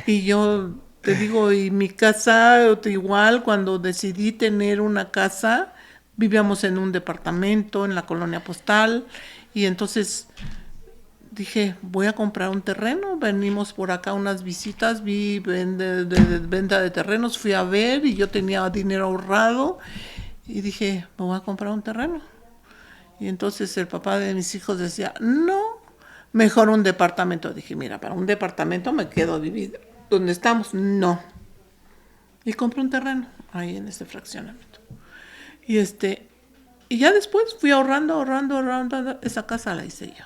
Y yo te digo, y mi casa, igual, cuando decidí tener una casa, vivíamos en un departamento en la colonia postal, y entonces dije, voy a comprar un terreno, venimos por acá unas visitas, vi venta de terrenos, fui a ver y yo tenía dinero ahorrado, y dije, me voy a comprar un terreno. Y entonces el papá de mis hijos decía, no, mejor un departamento. Dije, mira, para un departamento me quedo a vivir donde estamos, no. Y compré un terreno ahí en ese fraccionamiento. Y ya después fui ahorrando, esa casa la hice yo.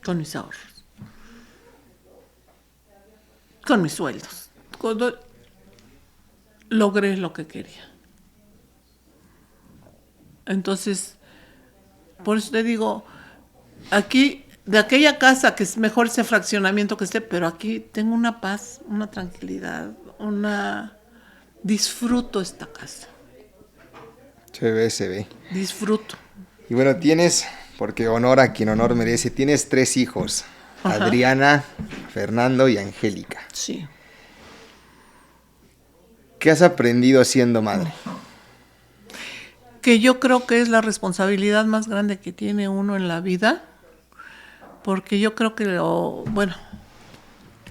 Con mis ahorros. Con mis sueldos. Cuando logré lo que quería. Entonces, por eso te digo, aquí, de aquella casa, que es mejor ese fraccionamiento que esté, pero aquí tengo una paz, una tranquilidad, disfruto esta casa. Se ve. Disfruto. Y bueno, tienes, porque honor a quien honor merece, tienes 3 hijos, ajá, Adriana, Fernando y Angélica. Sí. ¿Qué has aprendido siendo madre? Que yo creo que es la responsabilidad más grande que tiene uno en la vida, porque yo creo que,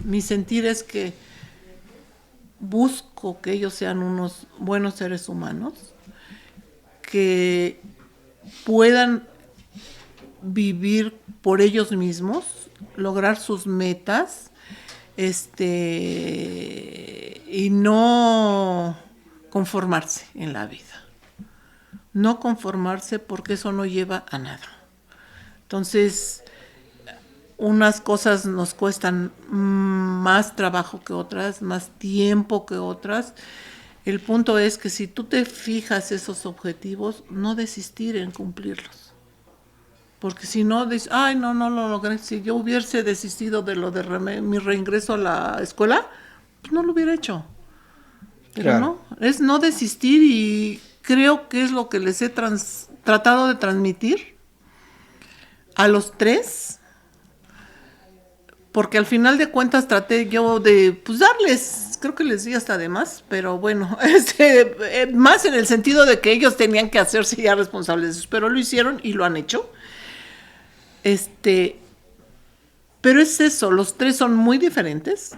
mi sentir es que busco que ellos sean unos buenos seres humanos, que puedan vivir por ellos mismos, lograr sus metas, y no conformarse en la vida. No conformarse, porque eso no lleva a nada. Entonces, unas cosas nos cuestan más trabajo que otras, más tiempo que otras. El punto es que si tú te fijas esos objetivos, no desistir en cumplirlos. Porque si no, dice, ay, no, no lo logré. Si yo hubiese desistido de lo de mi reingreso a la escuela, pues no lo hubiera hecho. Pero Claro. no, es no desistir y creo que es lo que les he tratado de transmitir a los tres, porque al final de cuentas traté yo de pues darles, creo que les di hasta de más, pero bueno, más en el sentido de que ellos tenían que hacerse ya responsables de eso, pero lo hicieron y lo han hecho. Pero es eso, los tres son muy diferentes.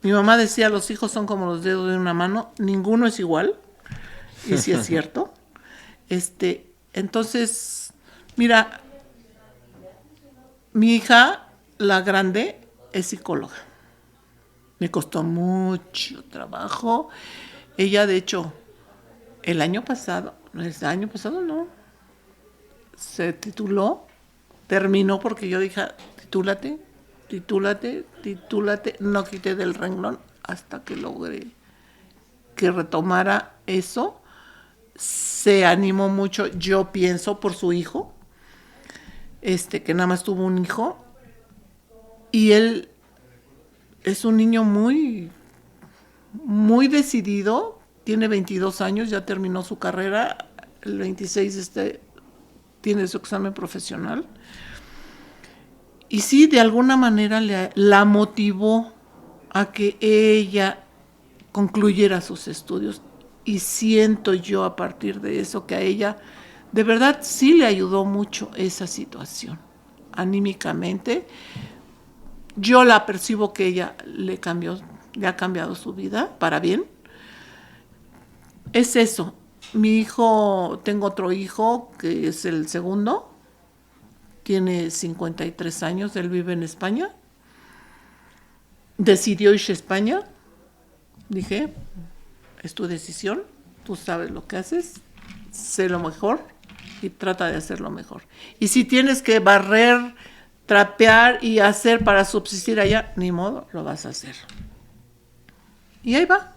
Mi mamá decía, los hijos son como los dedos de una mano, ninguno es igual, y sí es cierto. Entonces, mira, mi hija, la grande, es psicóloga. Me costó mucho trabajo. Ella, de hecho, el año pasado no, se tituló, terminó porque yo dije, titúlate, no quité del renglón hasta que logré que retomara eso. Se animó mucho, yo pienso, por su hijo, que nada más tuvo un hijo, y él es un niño muy, muy decidido, tiene 22 años, ya terminó su carrera, el 26 tiene su examen profesional, y sí, de alguna manera la motivó a que ella concluyera sus estudios, y siento yo a partir de eso que a ella de verdad sí le ayudó mucho esa situación, anímicamente. Yo la percibo que ella le ha cambiado su vida para bien. Es eso. Mi hijo, tengo otro hijo que es el segundo, tiene 53 años, él vive en España. Decidió irse a España. Dije, es tu decisión, tú sabes lo que haces, sé lo mejor y trata de hacerlo mejor. Y si tienes que barrer, trapear y hacer para subsistir allá, ni modo, lo vas a hacer. Y ahí va.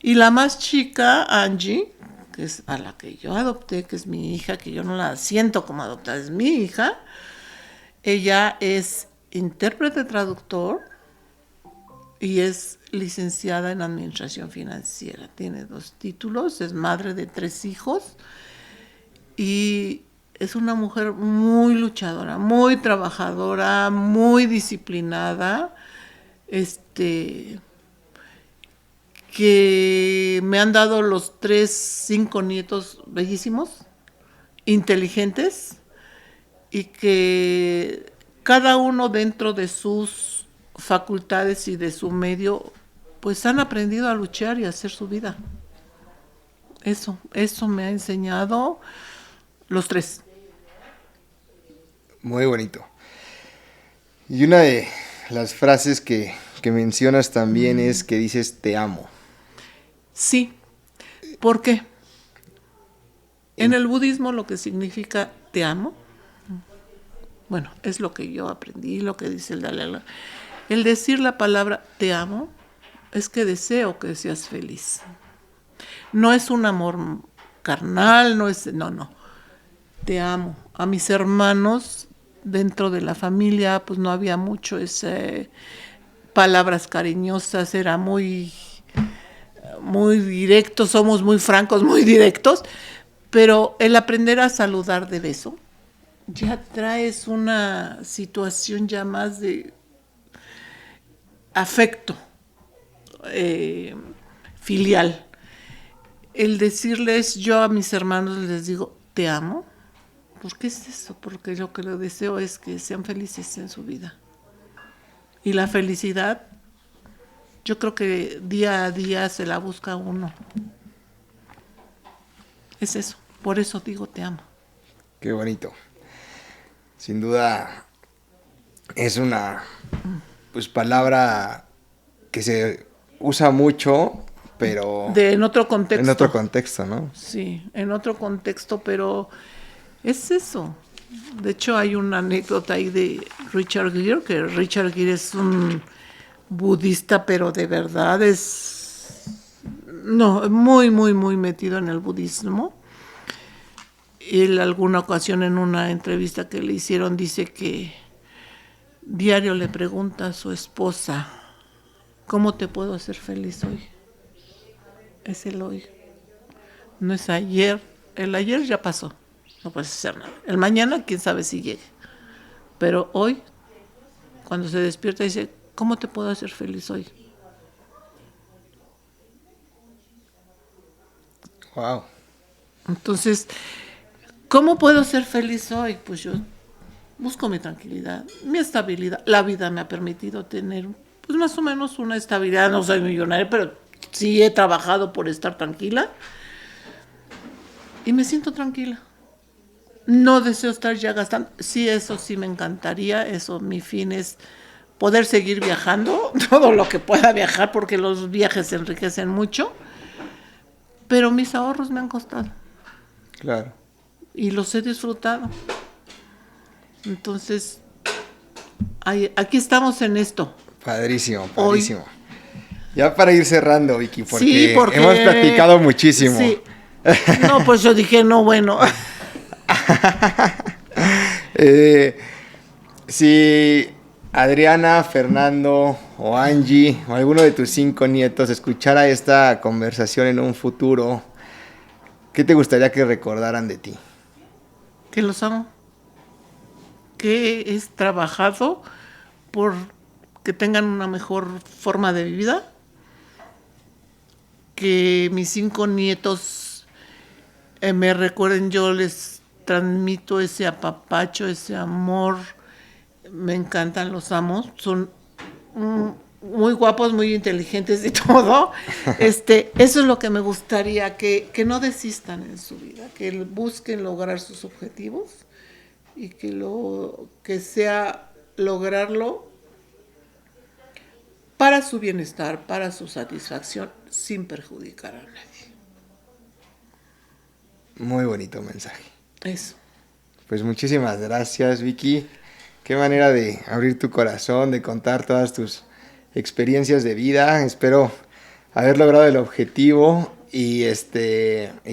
Y la más chica, Angie, que es a la que yo adopté, que es mi hija, que yo no la siento como adoptada, es mi hija, ella es intérprete traductor y es licenciada en Administración Financiera. Tiene 2 títulos, es madre de 3 hijos y es una mujer muy luchadora, muy trabajadora, muy disciplinada, que me han dado los 5 nietos bellísimos, inteligentes, y que cada uno dentro de sus facultades y de su medio, pues han aprendido a luchar y a hacer su vida. Eso me ha enseñado los 3. Muy bonito. Y una de las frases que mencionas también es que dices te amo. Sí. ¿Por qué? En el budismo lo que significa te amo, bueno, es lo que yo aprendí, lo que dice el Dalai Lama. El decir la palabra te amo es que deseo que seas feliz. No es un amor carnal, no. Te amo. A mis hermanos dentro de la familia pues no había mucho palabras cariñosas, era muy directos, somos muy francos, muy directos, pero el aprender a saludar de beso ya traes una situación ya más de afecto filial. El decirles, yo a mis hermanos les digo, te amo. ¿Por qué es eso? Porque lo que les deseo es que sean felices en su vida. Y la felicidad, yo creo que día a día se la busca uno. Es eso. Por eso digo, te amo. Qué bonito. Sin duda es una palabra que se usa mucho, pero en otro contexto. En otro contexto, ¿no? Sí, en otro contexto, pero es eso. De hecho, hay una anécdota ahí de Richard Gere, que Richard Gere es un budista, pero de verdad muy, muy, muy metido en el budismo. él alguna ocasión en una entrevista que le hicieron dice que diario le pregunta a su esposa, ¿cómo te puedo hacer feliz hoy? Es el hoy. No es ayer. El ayer ya pasó. No puedes hacer nada. El mañana, quién sabe si llegue. Pero hoy, cuando se despierta, dice, ¿cómo te puedo hacer feliz hoy? Wow. Entonces, ¿cómo puedo ser feliz hoy? Pues yo busco mi tranquilidad, mi estabilidad. La vida me ha permitido tener, pues más o menos una estabilidad. No soy millonaria, pero sí he trabajado por estar tranquila. Y me siento tranquila. No deseo estar ya gastando. Sí, eso sí me encantaría. Eso, mi fin es poder seguir viajando, todo lo que pueda viajar, porque los viajes enriquecen mucho. Pero mis ahorros me han costado. Claro. Y los he disfrutado. Entonces, aquí estamos en esto. Padrísimo, padrísimo. Hoy. Ya para ir cerrando, Vicky, porque, sí, porque hemos platicado muchísimo. Sí. No, pues yo dije, no, bueno. Si Adriana, Fernando o Angie o alguno de tus 5 nietos escuchara esta conversación en un futuro, ¿qué te gustaría que recordaran de ti? Que los amo. Que he trabajado por que tengan una mejor forma de vida. Que mis 5 nietos me recuerden, yo les transmito ese apapacho, ese amor. Me encantan, los amo. Son muy guapos, muy inteligentes y todo. Eso es lo que me gustaría, que no desistan en su vida, que busquen lograr sus objetivos y que sea lograrlo para su bienestar, para su satisfacción, sin perjudicar a nadie. Muy bonito mensaje. Eso. Pues muchísimas gracias, Vicky. Qué manera de abrir tu corazón, de contar todas tus experiencias de vida. Espero haber logrado el objetivo y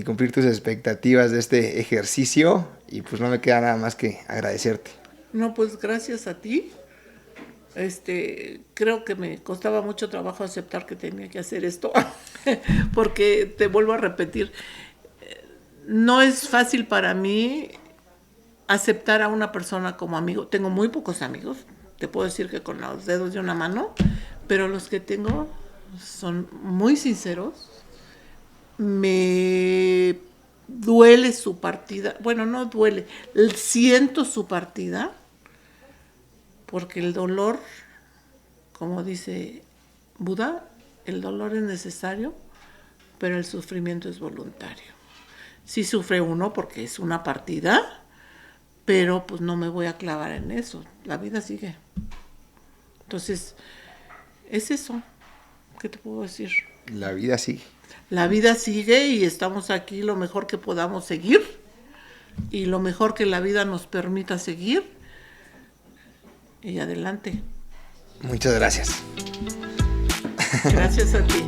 cumplir tus expectativas de este ejercicio. Y pues no me queda nada más que agradecerte. No, pues gracias a ti. Creo que me costaba mucho trabajo aceptar que tenía que hacer esto, porque te vuelvo a repetir, no es fácil para mí aceptar a una persona como amigo. Tengo muy pocos amigos, te puedo decir que con los dedos de una mano, pero los que tengo son muy sinceros. Me duele su partida, bueno, no duele, siento su partida, porque el dolor, como dice Buda, el dolor es necesario, pero el sufrimiento es voluntario. Sí sufre uno porque es una partida, pero pues no me voy a clavar en eso. La vida sigue. Entonces, es eso. ¿Qué te puedo decir? La vida sigue. La vida sigue y estamos aquí lo mejor que podamos seguir y lo mejor que la vida nos permita seguir. Y adelante. Muchas gracias. Gracias a ti.